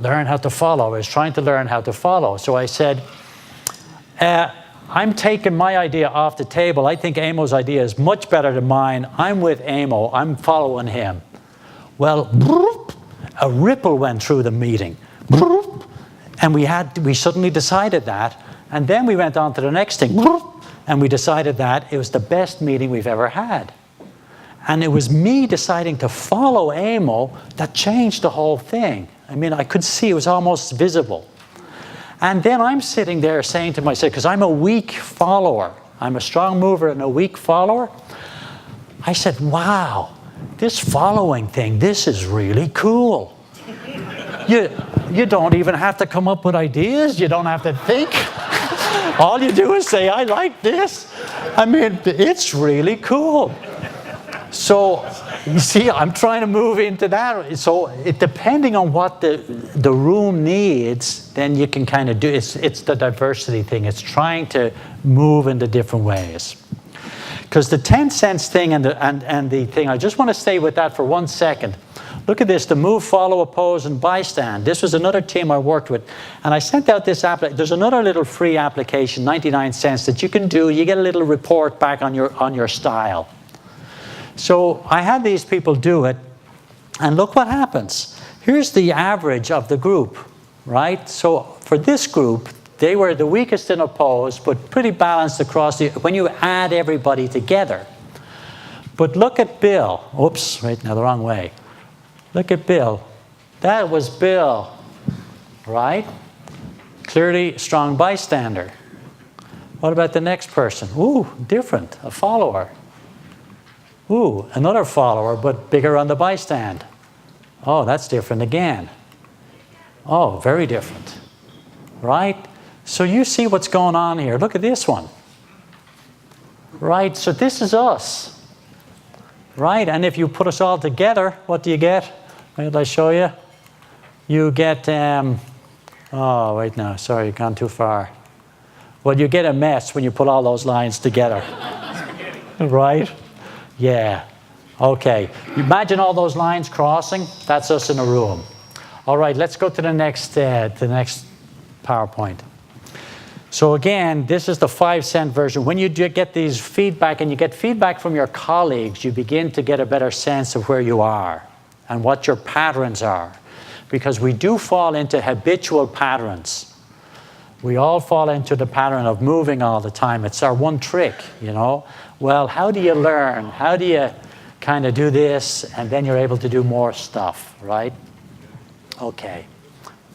learn how to follow. I was trying to learn how to follow. So I said, I'm taking my idea off the table. I think Amo's idea is much better than mine. I'm with Amo. I'm following him. Well, a ripple went through the meeting. And we suddenly decided that. And then we went on to the next thing. And we decided that it was the best meeting we've ever had. And it was me deciding to follow Amo that changed the whole thing. I mean, I could see it was almost visible. And then I'm sitting there saying to myself, because I'm a weak follower, I'm a strong mover and a weak follower, I said, wow, this following thing, this is really cool. You don't even have to come up with ideas. You don't have to think. All you do is say, I like this. I mean, it's really cool. So, you see, I'm trying to move into that. So, depending on what the room needs, then you can kind of do it. It's the diversity thing. It's trying to move into different ways. Because the 10 cents thing and the thing, I just want to stay with that for 1 second. Look at this, the move, follow, oppose, and bystand. This was another team I worked with. And I sent out this application. There's another little free application, 99 cents, that you can do. You get a little report back on your style. So I had these people do it. And look what happens. Here's the average of the group, right? So for this group, they were the weakest in oppose, but pretty balanced across when you add everybody together. But look at Bill. Oops, right now the wrong way. Look at Bill. That was Bill, right? Clearly strong bystander. What about the next person? Ooh, different, a follower. Ooh, another follower, but bigger on the bystand. Oh, that's different again. Oh, very different, right? So you see what's going on here. Look at this one. Right, so this is us. Right, and if you put us all together, what do you get? Wait till I show you. You get, oh, wait now, sorry, you've gone too far. Well, you get a mess when you put all those lines together. Right? Yeah. Okay. Imagine all those lines crossing. That's us in a room. All right, let's go to the next PowerPoint. So again, this is the 5-cent version. When you do get these feedback and you get feedback from your colleagues, you begin to get a better sense of where you are and what your patterns are. Because we do fall into habitual patterns. We all fall into the pattern of moving all the time. It's our one trick, you know. Well, how do you learn? How do you kind of do this and then you're able to do more stuff, right? Okay.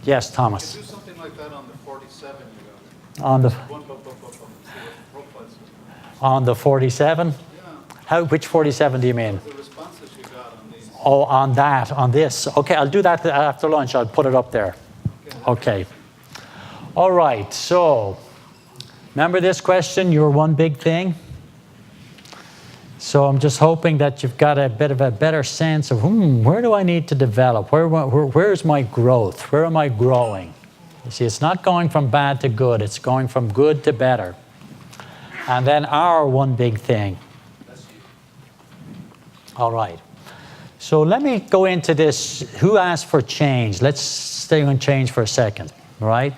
Yes, Thomas. You do something like that on the 47 you got. On the 47? Yeah. Which 47 do you mean? The responses you got on these. Oh, on this. Okay, I'll do that after lunch. I'll put it up there. Okay. All right, so remember this question, your one big thing? So I'm just hoping that you've got a bit of a better sense of, where do I need to develop? Where's my growth? Where am I growing? You see, it's not going from bad to good. It's going from good to better. And then our one big thing. All right. So let me go into this. Who asked for change? Let's stay on change for a second, right?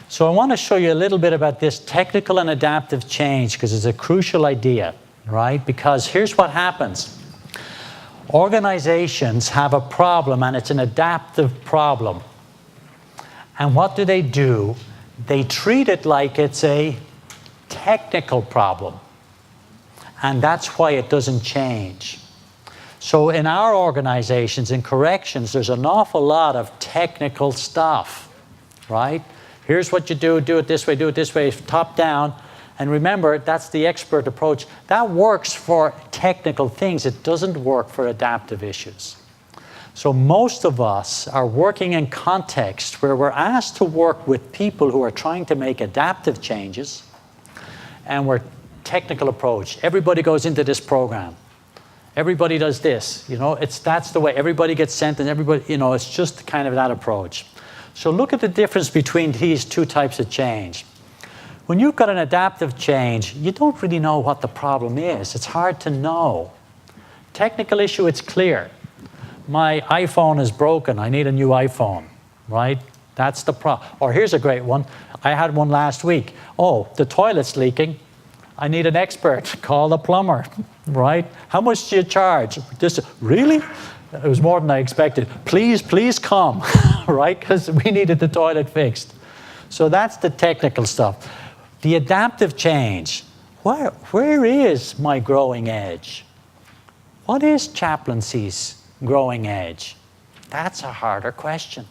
So I want to show you a little bit about this technical and adaptive change because it's a crucial idea, right? Because here's what happens. Organizations have a problem and it's an adaptive problem. And what do? They treat it like it's a technical problem. And that's why it doesn't change. So in our organizations, in corrections, there's an awful lot of technical stuff, right? Here's what you do it this way, top down. And remember, that's the expert approach. That works for technical things. It doesn't work for adaptive issues. So most of us are working in context where we're asked to work with people who are trying to make adaptive changes, and we're technical approach. Everybody goes into this program. Everybody does this. You know, that's the way. Everybody gets sent, and everybody, you know, it's just kind of that approach. So look at the difference between these two types of change. When you've got an adaptive change, you don't really know what the problem is. It's hard to know. Technical issue, it's clear. My iPhone is broken. I need a new iPhone, right? That's the problem. Or here's a great one. I had one last week. Oh, the toilet's leaking. I need an expert. Call the plumber, right? How much do you charge? Really? It was more than I expected. Please come, right? Because we needed the toilet fixed. So that's the technical stuff. The adaptive change. Where is my growing edge? What is chaplaincy's growing edge? That's a harder question.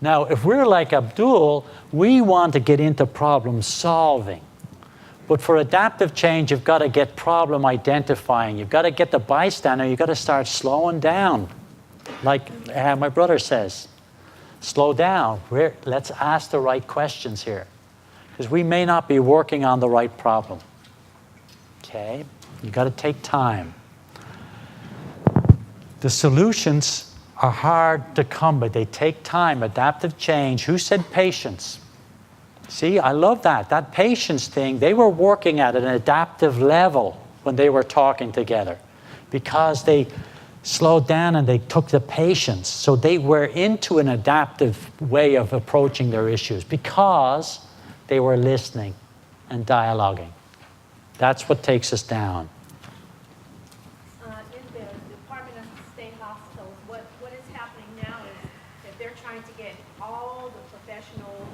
Now, if we're like Abdul, we want to get into problem solving. But for adaptive change, you've got to get problem identifying. You've got to get the bystander. You've got to start slowing down. Like my brother says, slow down. Let's ask the right questions here. Because we may not be working on the right problem. Okay? You've got to take time. The solutions are hard to come by. They take time. Adaptive change. Who said patience? See, I love that. That patience thing, they were working at an adaptive level when they were talking together because they slowed down and they took the patience. So they were into an adaptive way of approaching their issues because they were listening and dialoguing. That's what takes us down. In the Department of State Hospitals, what is happening now is that they're trying to get all the professionals,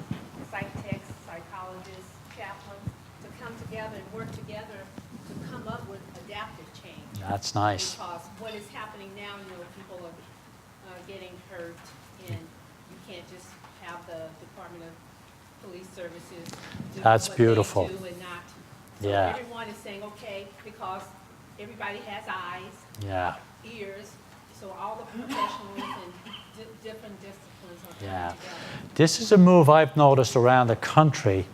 psych techs, psychologists, chaplains, to come together and work together to come up with adaptive change. That's nice. Because what is happening now, people are getting hurt, and you can't just have the Department of Police Services do That's what beautiful. they do and not. So Yeah. everyone is saying, okay, because everybody has eyes, Yeah. ears, so all the professionals and different disciplines are coming Yeah. together. This is a move I've noticed around the country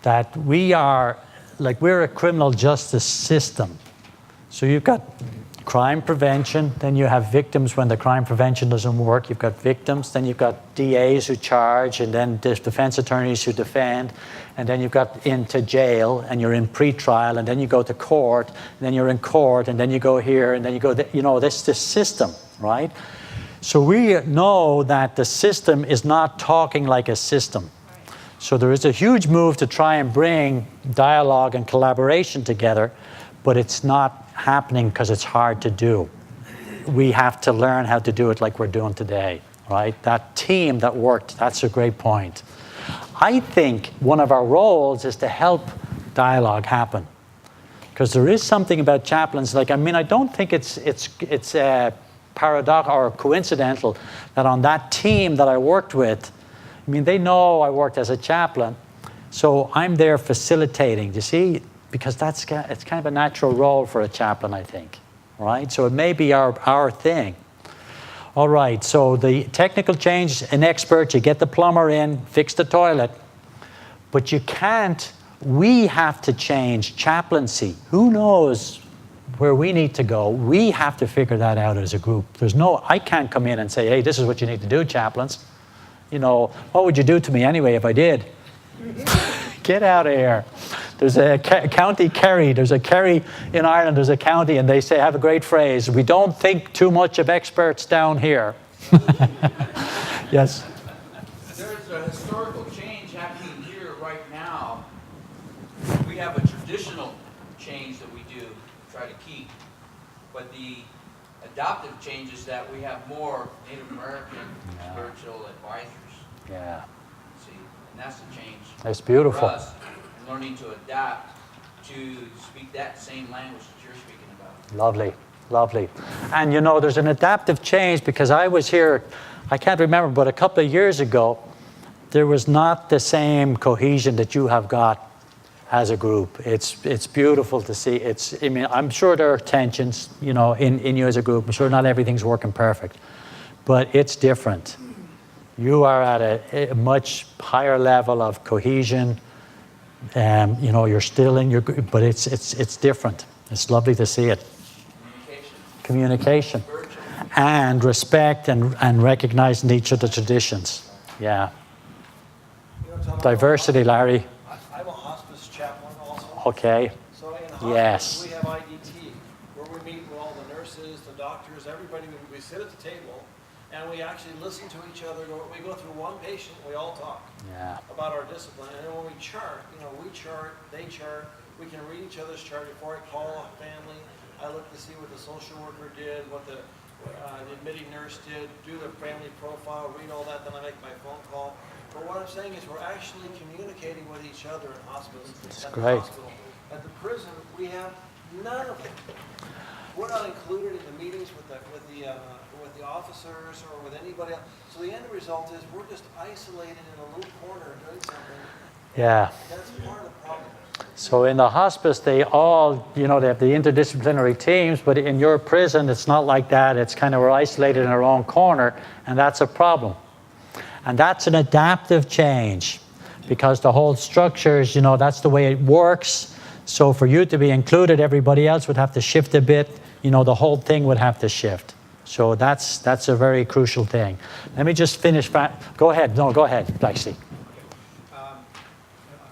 that we're a criminal justice system. So you've got crime prevention, then you have victims when the crime prevention doesn't work. You've got victims, then you've got DAs who charge, and then defense attorneys who defend, and then you've got into jail, and you're in pre-trial, and then you go to court, and then you're in court, and then you go here, and then you go, this system, right? So we know that the system is not talking like a system. So there is a huge move to try and bring dialogue and collaboration together, but it's not happening because it's hard to do. We have to learn how to do it like we're doing today, right? That team that worked, that's a great point. I think one of our roles is to help dialogue happen. Because there is something about chaplains, I don't think it's paradox or coincidental that on that team that I worked with, they know I worked as a chaplain, so I'm there facilitating, you see? Because it's kind of a natural role for a chaplain, I think, right? So it may be our thing. All right, so the technical change, an expert, you get the plumber in, fix the toilet, but you can't, we have to change chaplaincy. Who knows where we need to go? We have to figure that out as a group. I can't come in and say, hey, this is what you need to do, chaplains. What would you do to me anyway if I did? Get out of here. There's a county Kerry. There's a Kerry in Ireland. There's a county, and they have a great phrase. We don't think too much of experts down here. Yes. There's a historical change happening here right now. We have a traditional change that we do try to keep, but the adoptive change is that we have more Native American spiritual advisors. Yeah. See, and that's the change. That's beautiful. For us, and learning to adapt to speak that same language that you're speaking about. Lovely, lovely. And there's an adaptive change because I was here, I can't remember, but a couple of years ago, there was not the same cohesion that you have got as a group. It's beautiful to see. I'm sure there are tensions, in you as a group. I'm sure not everything's working perfect, but it's different. You are at a much higher level of cohesion. You're still in your group, but it's different. It's lovely to see it. Communication. And respect and recognizing each of the traditions. Yeah. Diversity, Larry. I'm a hospice chaplain also. Okay. So in hospice, Yes. we have IDT, where we meet with all the nurses, the doctors, everybody. We sit at the table, and we actually listen to each other. We go through one patient, we all talk about our discipline. And then when we chart, we chart, they chart. We can read each other's chart before I call a family. I look to see what the social worker did, what the admitting nurse did, do the family profile, read all that, then I make my phone call. But what I'm saying is we're actually communicating with each other in hospitals. That's at great. The hospital. At the prison, we have None of them. We're not included in the meetings with the officers or with anybody else. So the end result is we're just isolated in a little corner doing something. Yeah. That's part of the problem. So in the hospice, they all, they have the interdisciplinary teams, but in your prison, it's not like that. It's kind of we're isolated in our own corner, and that's a problem. And that's an adaptive change because the whole structures, that's the way it works. So for you to be included, everybody else would have to shift a bit. The whole thing would have to shift. So that's a very crucial thing. Let me just finish. Go ahead. No, go ahead, Lexi. I'm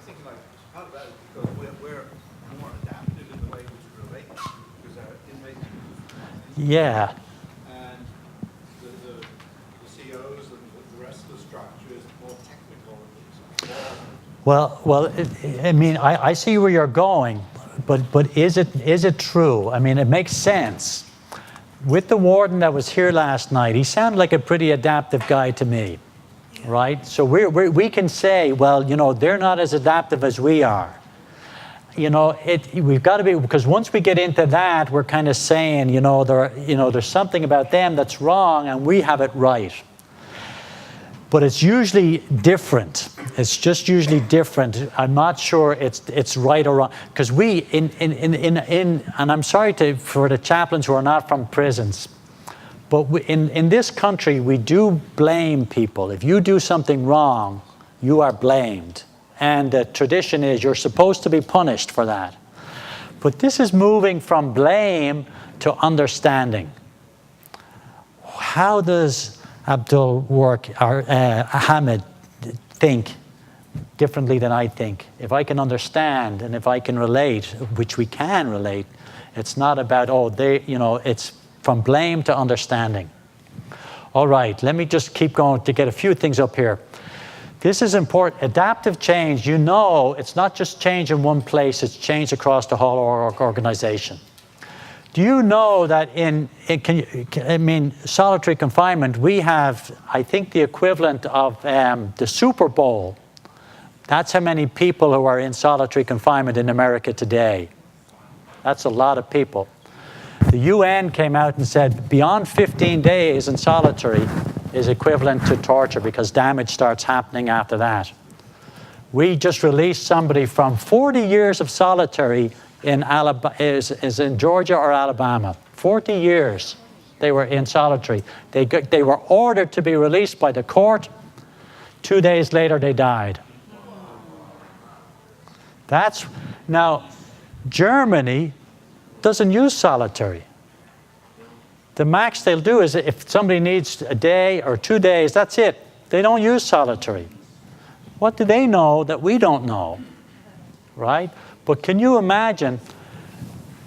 thinking like part of that is because we're more adaptive in the way we relate because our inmates Yeah. and the COs and the rest of the structure is more technical. Well, I see where you're going, but is it true? I mean, it makes sense. With the warden that was here last night, he sounded like a pretty adaptive guy to me, right? So we can say, well, they're not as adaptive as we are. We've got to be, because once we get into that, we're kind of saying, there's something about them that's wrong and we have it right. But it's usually different. It's just usually different. I'm not sure it's right or wrong. Because we, and I'm sorry for the chaplains who are not from prisons, but in this country, we do blame people. If you do something wrong, you are blamed. And the tradition is you're supposed to be punished for that. But this is moving from blame to understanding. How does Abdul work, or Ahmed think differently than I think? If I can understand and if I can relate, which we can relate, it's not about, it's from blame to understanding. All right, let me just keep going to get a few things up here. This is important. Adaptive change, it's not just change in one place, it's change across the whole organization. Do you know that in solitary confinement, we have, I think, the equivalent of the Super Bowl. That's how many people who are in solitary confinement in America today. That's a lot of people. The UN came out and said beyond 15 days in solitary is equivalent to torture because damage starts happening after that. We just released somebody from 40 years of solitary in Alabama, is in Georgia or Alabama. 40 years they were in solitary. They were ordered to be released by the court. 2 days later, they died. Now, Germany doesn't use solitary. The max they'll do is if somebody needs a day or 2 days, that's it. They don't use solitary. What do they know that we don't know, right? But can you imagine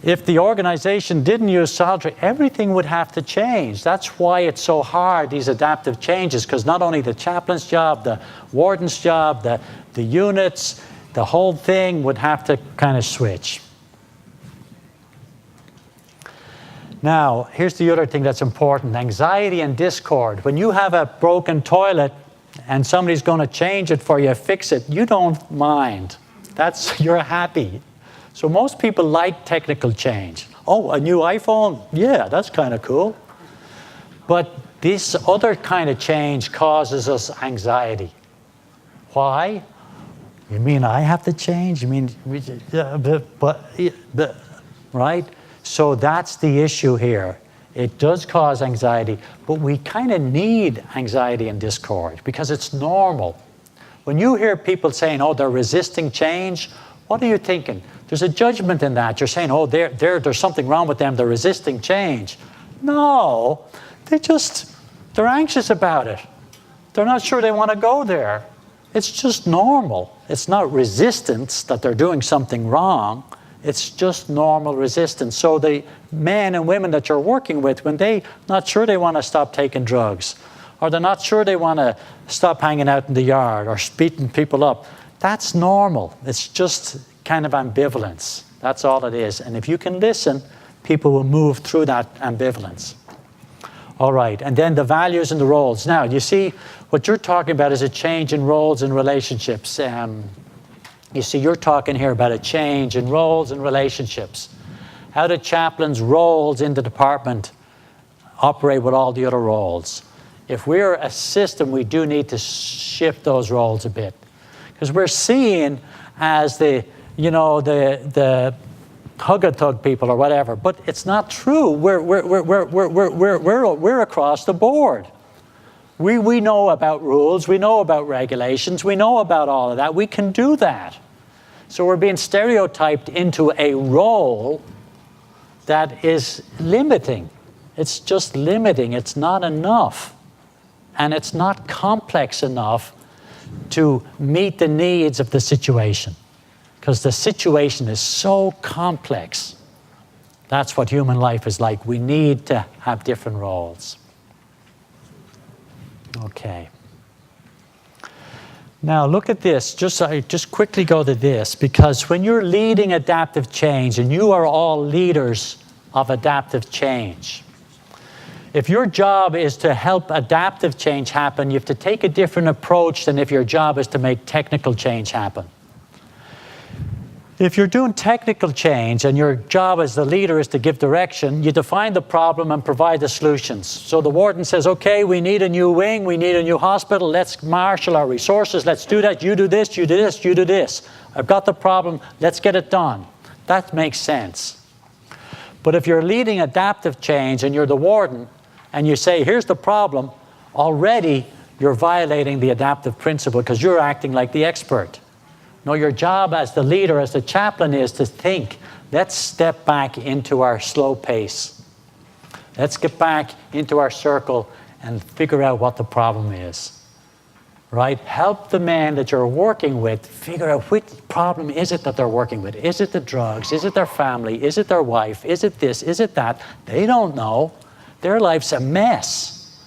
if the organization didn't use solitary, everything would have to change. That's why it's so hard, these adaptive changes, because not only the chaplain's job, the warden's job, the units, the whole thing would have to kind of switch. Now, here's the other thing that's important, anxiety and discord. When you have a broken toilet and somebody's going to change it for you, fix it, you don't mind. You're happy. So most people like technical change. Oh, a new iPhone? Yeah, that's kind of cool. But this other kind of change causes us anxiety. Why? You mean I have to change? You mean, right? So that's the issue here. It does cause anxiety, but we kind of need anxiety and discord because it's normal. When you hear people saying, oh, they're resisting change, what are you thinking? There's a judgment in that. You're saying, oh, there's something wrong with them. They're resisting change. No, they're anxious about it. They're not sure they want to go there. It's just normal. It's not resistance that they're doing something wrong. It's just normal resistance. So the men and women that you're working with, when they're not sure they want to stop taking drugs, or they're not sure they want to stop hanging out in the yard or beating people up, that's normal. It's just kind of ambivalence. That's all it is. And if you can listen, people will move through that ambivalence. All right, and then the values and the roles. Now, you see, what you're talking about is a change in roles and relationships. You see, you're talking here about a change in roles and relationships. How do chaplains' roles in the department operate with all the other roles? If we're a system, we do need to shift those roles a bit. Because we're seen as the hug-a-thug people or whatever, but it's not true. We're across the board. We know about rules, we know about regulations, we know about all of that. We can do that. So we're being stereotyped into a role that is limiting. It's just limiting. It's not enough. And it's not complex enough to meet the needs of the situation. Because the situation is so complex. That's what human life is like. We need to have different roles. Okay. Now look at this. Just quickly go to this, because when you're leading adaptive change, and you are all leaders of adaptive change, if your job is to help adaptive change happen, you have to take a different approach than if your job is to make technical change happen. If you're doing technical change and your job as the leader is to give direction, you define the problem and provide the solutions. So the warden says, okay, we need a new wing, we need a new hospital, let's marshal our resources, let's do that, you do this, you do this, you do this. I've got the problem, let's get it done. That makes sense. But if you're leading adaptive change and you're the warden, and you say, here's the problem, already you're violating the adaptive principle because you're acting like the expert. No, your job as the leader, as the chaplain, is to think, let's step back into our slow pace. Let's get back into our circle and figure out what the problem is. Right? Help the man that you're working with figure out which problem is it that they're working with. Is it the drugs? Is it their family? Is it their wife? Is it this? Is it that? They don't know. Their life's a mess.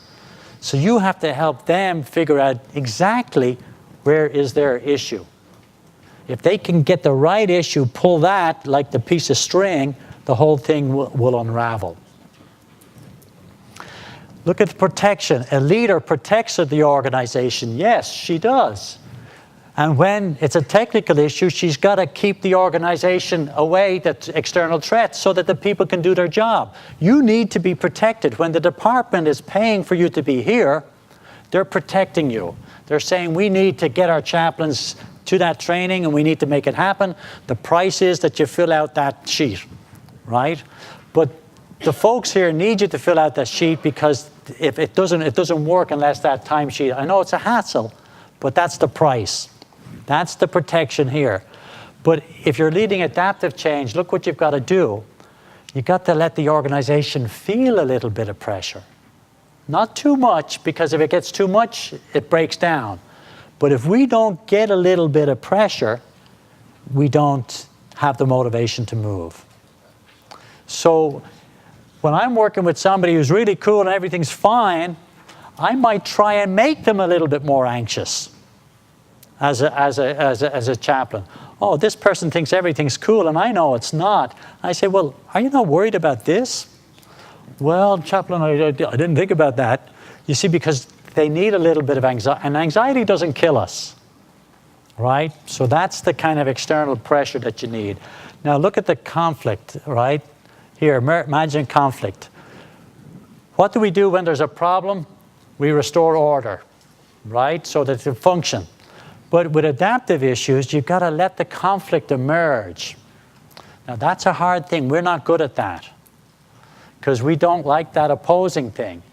So you have to help them figure out exactly where is their issue. If they can get the right issue, pull that like the piece of string, the whole thing will unravel. Look at the protection. A leader protects the organization. Yes, she does. And when it's a technical issue, she's got to keep the organization away from external threats so that the people can do their job. You need to be protected. When the department is paying for you to be here, they're protecting you. They're saying, we need to get our chaplains to that training and we need to make it happen. The price is that you fill out that sheet, right? But the folks here need you to fill out that sheet, because if it doesn't work unless that timesheet, I know it's a hassle, but that's the price. That's the protection here. But if you're leading adaptive change, look what you've got to do. You've got to let the organization feel a little bit of pressure. Not too much, because if it gets too much, it breaks down. But if we don't get a little bit of pressure, we don't have the motivation to move. So when I'm working with somebody who's really cool and everything's fine, I might try and make them a little bit more anxious as a chaplain. Oh, this person thinks everything's cool and I know it's not. I say, well, are you not worried about this? Well, chaplain, I didn't think about that. You see, because they need a little bit of anxiety, and anxiety doesn't kill us, right? So that's the kind of external pressure that you need. Now look at the conflict, right? Here, imagine conflict. What do we do when there's a problem? We restore order, right? So that it function. But with adaptive issues, you've got to let the conflict emerge. Now that's a hard thing. We're not good at that, because we don't like that opposing thing.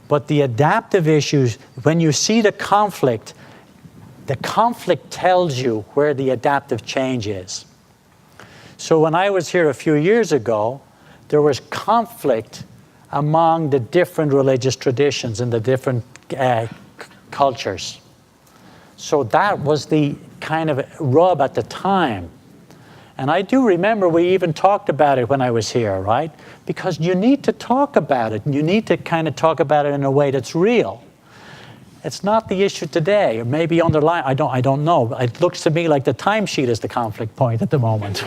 But the adaptive issues, when you see the conflict tells you where the adaptive change is. So when I was here a few years ago, there was conflict among the different religious traditions and the different cultures. So that was the kind of rub at the time. And I do remember we even talked about it when I was here, right? Because you need to talk about it. You need to kind of talk about it in a way that's real. It's not the issue today, or maybe underlying, I don't know. It looks to me like the timesheet is the conflict point at the moment.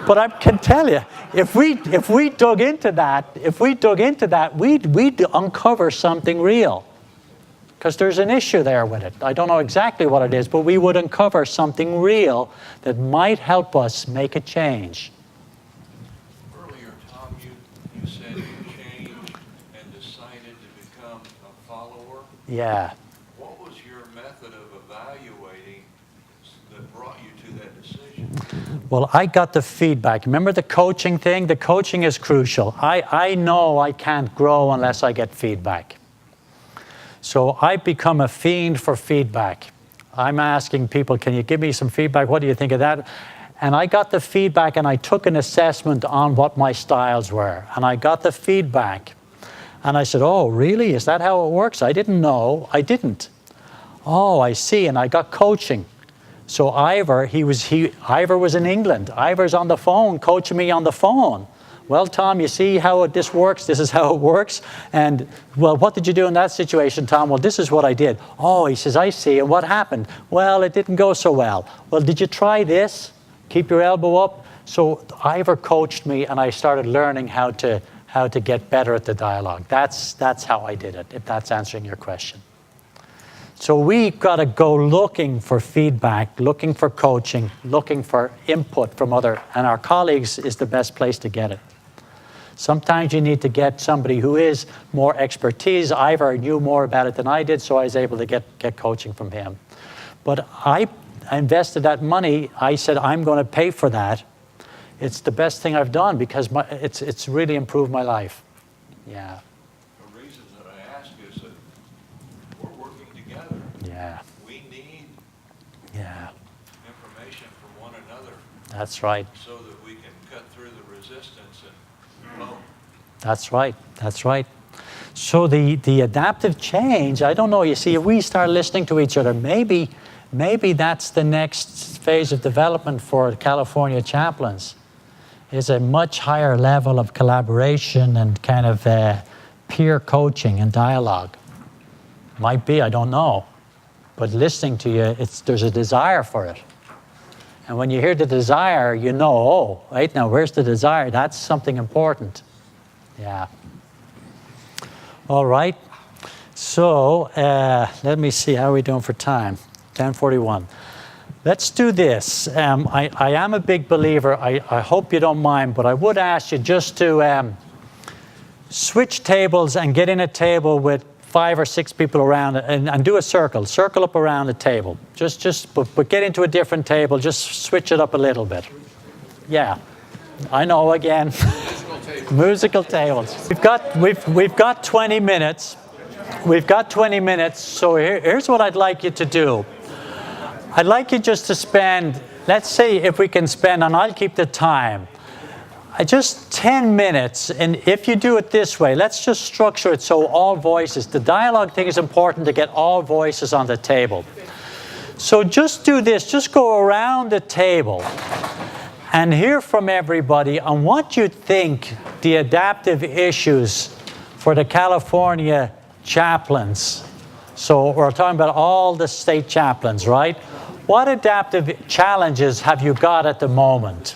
But I can tell you, if we dug into that, we'd uncover something real. Because there's an issue there with it. I don't know exactly what it is, but we would uncover something real that might help us make a change. Yeah. What was your method of evaluating that brought you to that decision? Well, I got the feedback. Remember the coaching thing? The coaching is crucial. I know I can't grow unless I get feedback. So I've become a fiend for feedback. I'm asking people, can you give me some feedback? What do you think of that? And I got the feedback, and I took an assessment on what my styles were. And I got the feedback. And I said, oh, really? Is that how it works? I didn't know. I didn't. Oh, I see. And I got coaching. So Ivor was in England. Ivor's on the phone, coaching me on the phone. Well, Tom, you see how this works? This is how it works. And, well, what did you do in that situation, Tom? Well, this is what I did. Oh, he says, I see. And what happened? Well, it didn't go so well. Well, did you try this? Keep your elbow up. So Ivor coached me, and I started learning how to get better at the dialogue. That's how I did it, if that's answering your question. So we've got to go looking for feedback, looking for coaching, looking for input from and our colleagues is the best place to get it. Sometimes you need to get somebody who is more expertise. Ivor knew more about it than I did, so I was able to get coaching from him. But I invested that money. I said, I'm going to pay for that. It's the best thing I've done because it's really improved my life. Yeah. The reason that I ask is that we're working together. Yeah. We need information from one another. That's right. So that we can cut through the resistance and flow. That's right. That's right. So the adaptive change, I don't know, you see, if we start listening to each other, maybe that's the next phase of development for California chaplains, is a much higher level of collaboration and kind of peer coaching and dialogue. Might be, I don't know. But listening to you, there's a desire for it. And when you hear the desire, you know, oh, right now, where's the desire? That's something important. Yeah. All right. So let me see, how are we doing for time? 10:41. Let's do this. I am a big believer. I hope you don't mind, but I would ask you just to switch tables and get in a table with 5 or 6 people around it and do a circle. Circle up around the table. But get into a different table. Just switch it up a little bit. Yeah. I know, again. Musical tables. We've got 20 minutes. We've got 20 minutes. So here's what I'd like you to do. I'd like you just to spend, let's say if we can spend, and I'll keep the time, just 10 minutes. And if you do it this way, let's just structure it so all voices, the dialogue thing is important to get all voices on the table. So just do this, just go around the table and hear from everybody on what you think the adaptive issues for the California chaplains. So we're talking about all the state chaplains, right? What adaptive challenges have you got at the moment?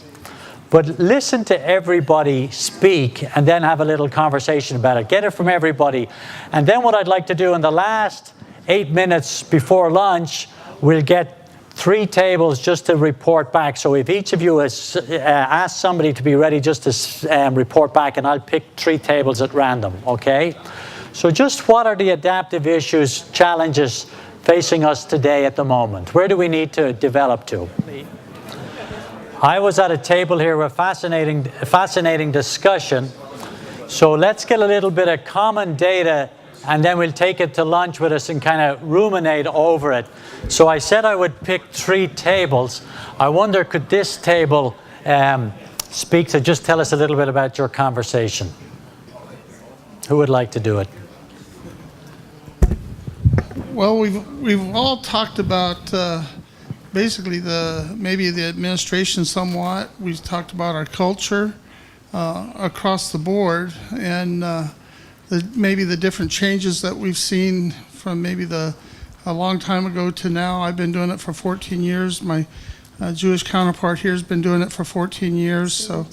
But listen to everybody speak and then have a little conversation about it. Get it from everybody. And then what I'd like to do in the last 8 minutes before lunch, we'll get 3 tables just to report back. So if each of you has asked somebody to be ready just to report back, and I'll pick 3 tables at random, okay? So just what are the adaptive issues, challenges facing us today at the moment? Where do we need to develop to? I was at a table here with fascinating discussion. So let's get a little bit of common data, and then we'll take it to lunch with us and kind of ruminate over it. So I said I would pick 3 tables. I wonder, could this table speak to just tell us a little bit about your conversation? Who would like to do it? Well, we've all talked about basically maybe the administration somewhat. We've talked about our culture across the board, and maybe the different changes that we've seen from maybe a long time ago to now. I've been doing it for 14 years. My Jewish counterpart here has been doing it for 14 years. So,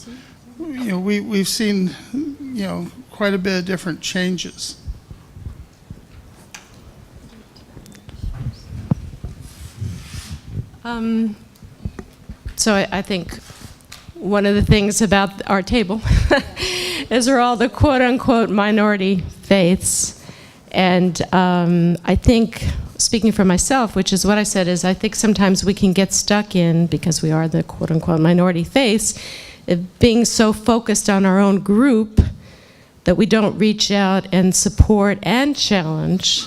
we've seen, quite a bit of different changes. So I think one of the things about our table is we're all the quote-unquote minority faiths. And I think, speaking for myself, which is what I said, is I think sometimes we can get stuck in, because we are the quote-unquote minority faiths, being so focused on our own group that we don't reach out and support and challenge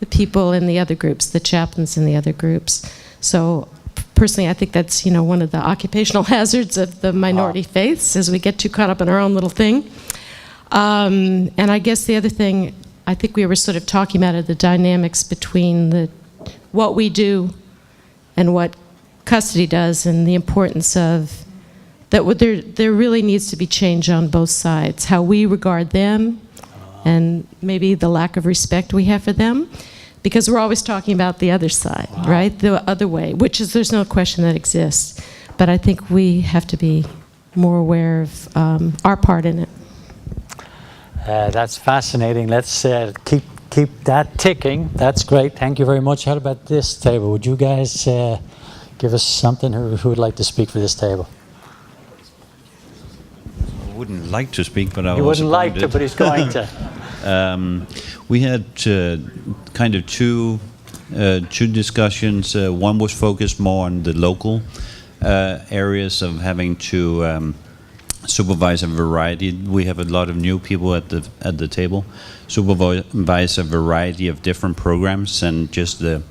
the people in the other groups, the chaplains in the other groups. So personally, I think that's, one of the occupational hazards of the minority faiths, is we get too caught up in our own little thing. And I guess the other thing I think we were sort of talking about are the dynamics between what we do and what custody does, and the importance of that. There really needs to be change on both sides, how we regard them and maybe the lack of respect we have for them, because we're always talking about the other side, right? The other way, which is, there's no question that exists. But I think we have to be more aware of our part in it. That's fascinating. Let's keep that ticking. That's great. Thank you very much. How about this table? Would you guys give us something? Who would like to speak for this table? I wouldn't like to speak, but I was. He wouldn't like to, but he's going to. We had kind of two discussions. One was focused more on the local areas of having to supervise a variety. We have a lot of new people at the table. Supervise a variety of different programs, and just the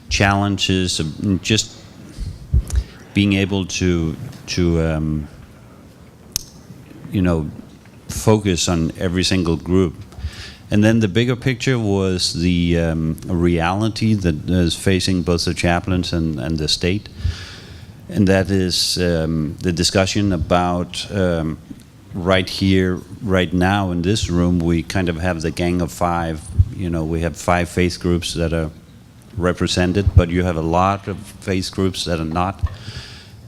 challenges of just being able to focus on every single group. And then the bigger picture was the reality that is facing both the chaplains and the state. And that is the discussion about right here, right now in this room, we kind of have the gang of five. We have 5 faith groups that are represented, but you have a lot of faith groups that are not.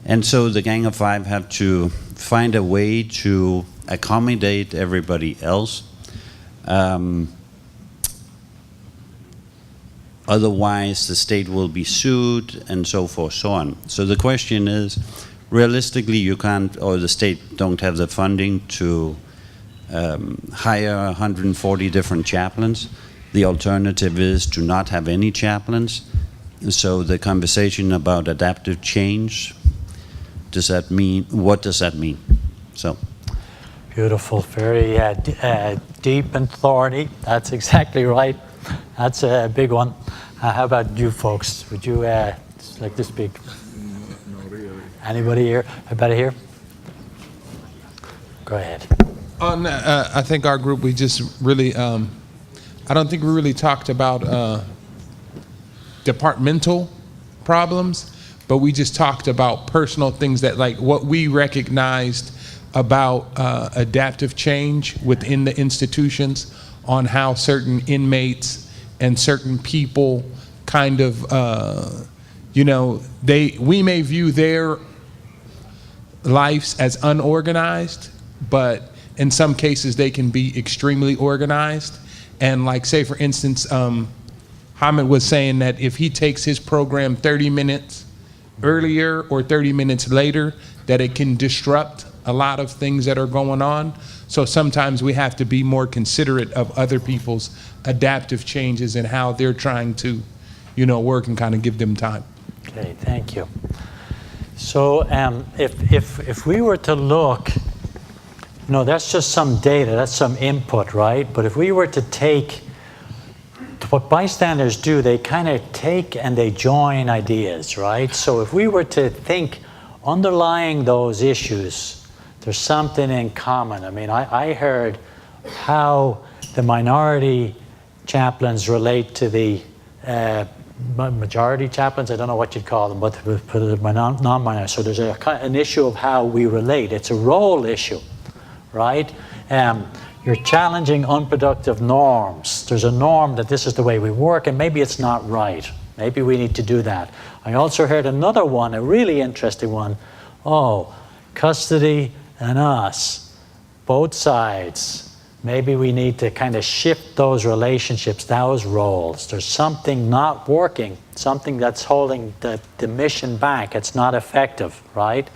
And so the gang of 5 have to find a way to accommodate everybody else. Otherwise, the state will be sued, and so forth, so on. So the question is, realistically, you can't, or the state don't have the funding to hire 140 different chaplains. The alternative is to not have any chaplains. So the conversation about adaptive change, what does that mean? So. Beautiful, very deep and thorny. That's exactly right. That's a big one. How about you folks? Would you like to speak? Not really. Anybody here? Anybody here? Go ahead. I think our group, we just really, I don't think we really talked about departmental problems, but we just talked about personal things that, like, what we recognized about adaptive change within the institutions, on how certain inmates and certain people kind of, we may view their lives as unorganized, but in some cases they can be extremely organized. And like, say for instance, Hamid was saying that if he takes his program 30 minutes earlier or 30 minutes later, that it can disrupt a lot of things that are going on. So sometimes we have to be more considerate of other people's adaptive changes and how they're trying to, work, and kind of give them time. Okay, thank you. So if we were to look, that's just some data, that's some input, right? But if we were to take what bystanders do, they kind of take and they join ideas, right? So if we were to think underlying those issues, there's something in common. I mean, I heard how the minority chaplains relate to the majority chaplains. I don't know what you'd call them, but for the non-minority. So there's an issue of how we relate. It's a role issue, right? You're challenging unproductive norms. There's a norm that this is the way we work, and maybe it's not right. Maybe we need to do that. I also heard another one, a really interesting one. Oh, custody and us, both sides. Maybe we need to kind of shift those relationships, those roles. There's something not working, something that's holding the mission back. It's not effective, right?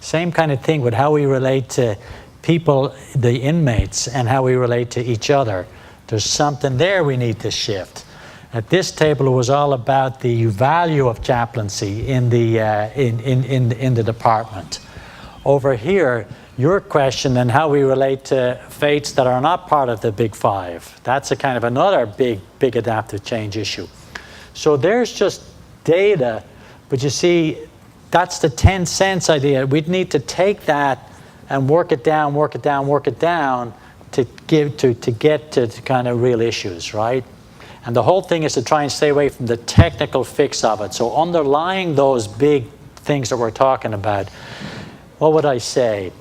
Same kind of thing with how we relate to people, the inmates, and how we relate to each other. There's something there we need to shift. At this table, it was all about the value of chaplaincy in the department. Over here, your question and how we relate to faiths that are not part of the Big Five. That's a kind of another big adaptive change issue. So there's just data, but you see, that's the 10 cents idea. We'd need to take that and work it down to get to kind of real issues, right? And the whole thing is to try and stay away from the technical fix of it. So underlying those big things that we're talking about, what would I say?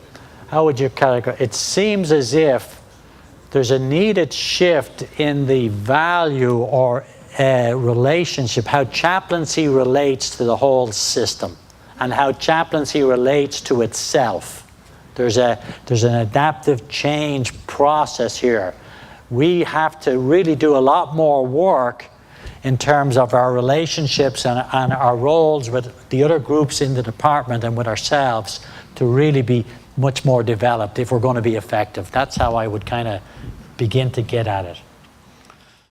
How would you categorize? It seems as if there's a needed shift in the value or relationship, how chaplaincy relates to the whole system and how chaplaincy relates to itself. There's an adaptive change process here. We have to really do a lot more work in terms of our relationships and our roles with the other groups in the department and with ourselves to really be much more developed if we're going to be effective. That's how I would kind of begin to get at it.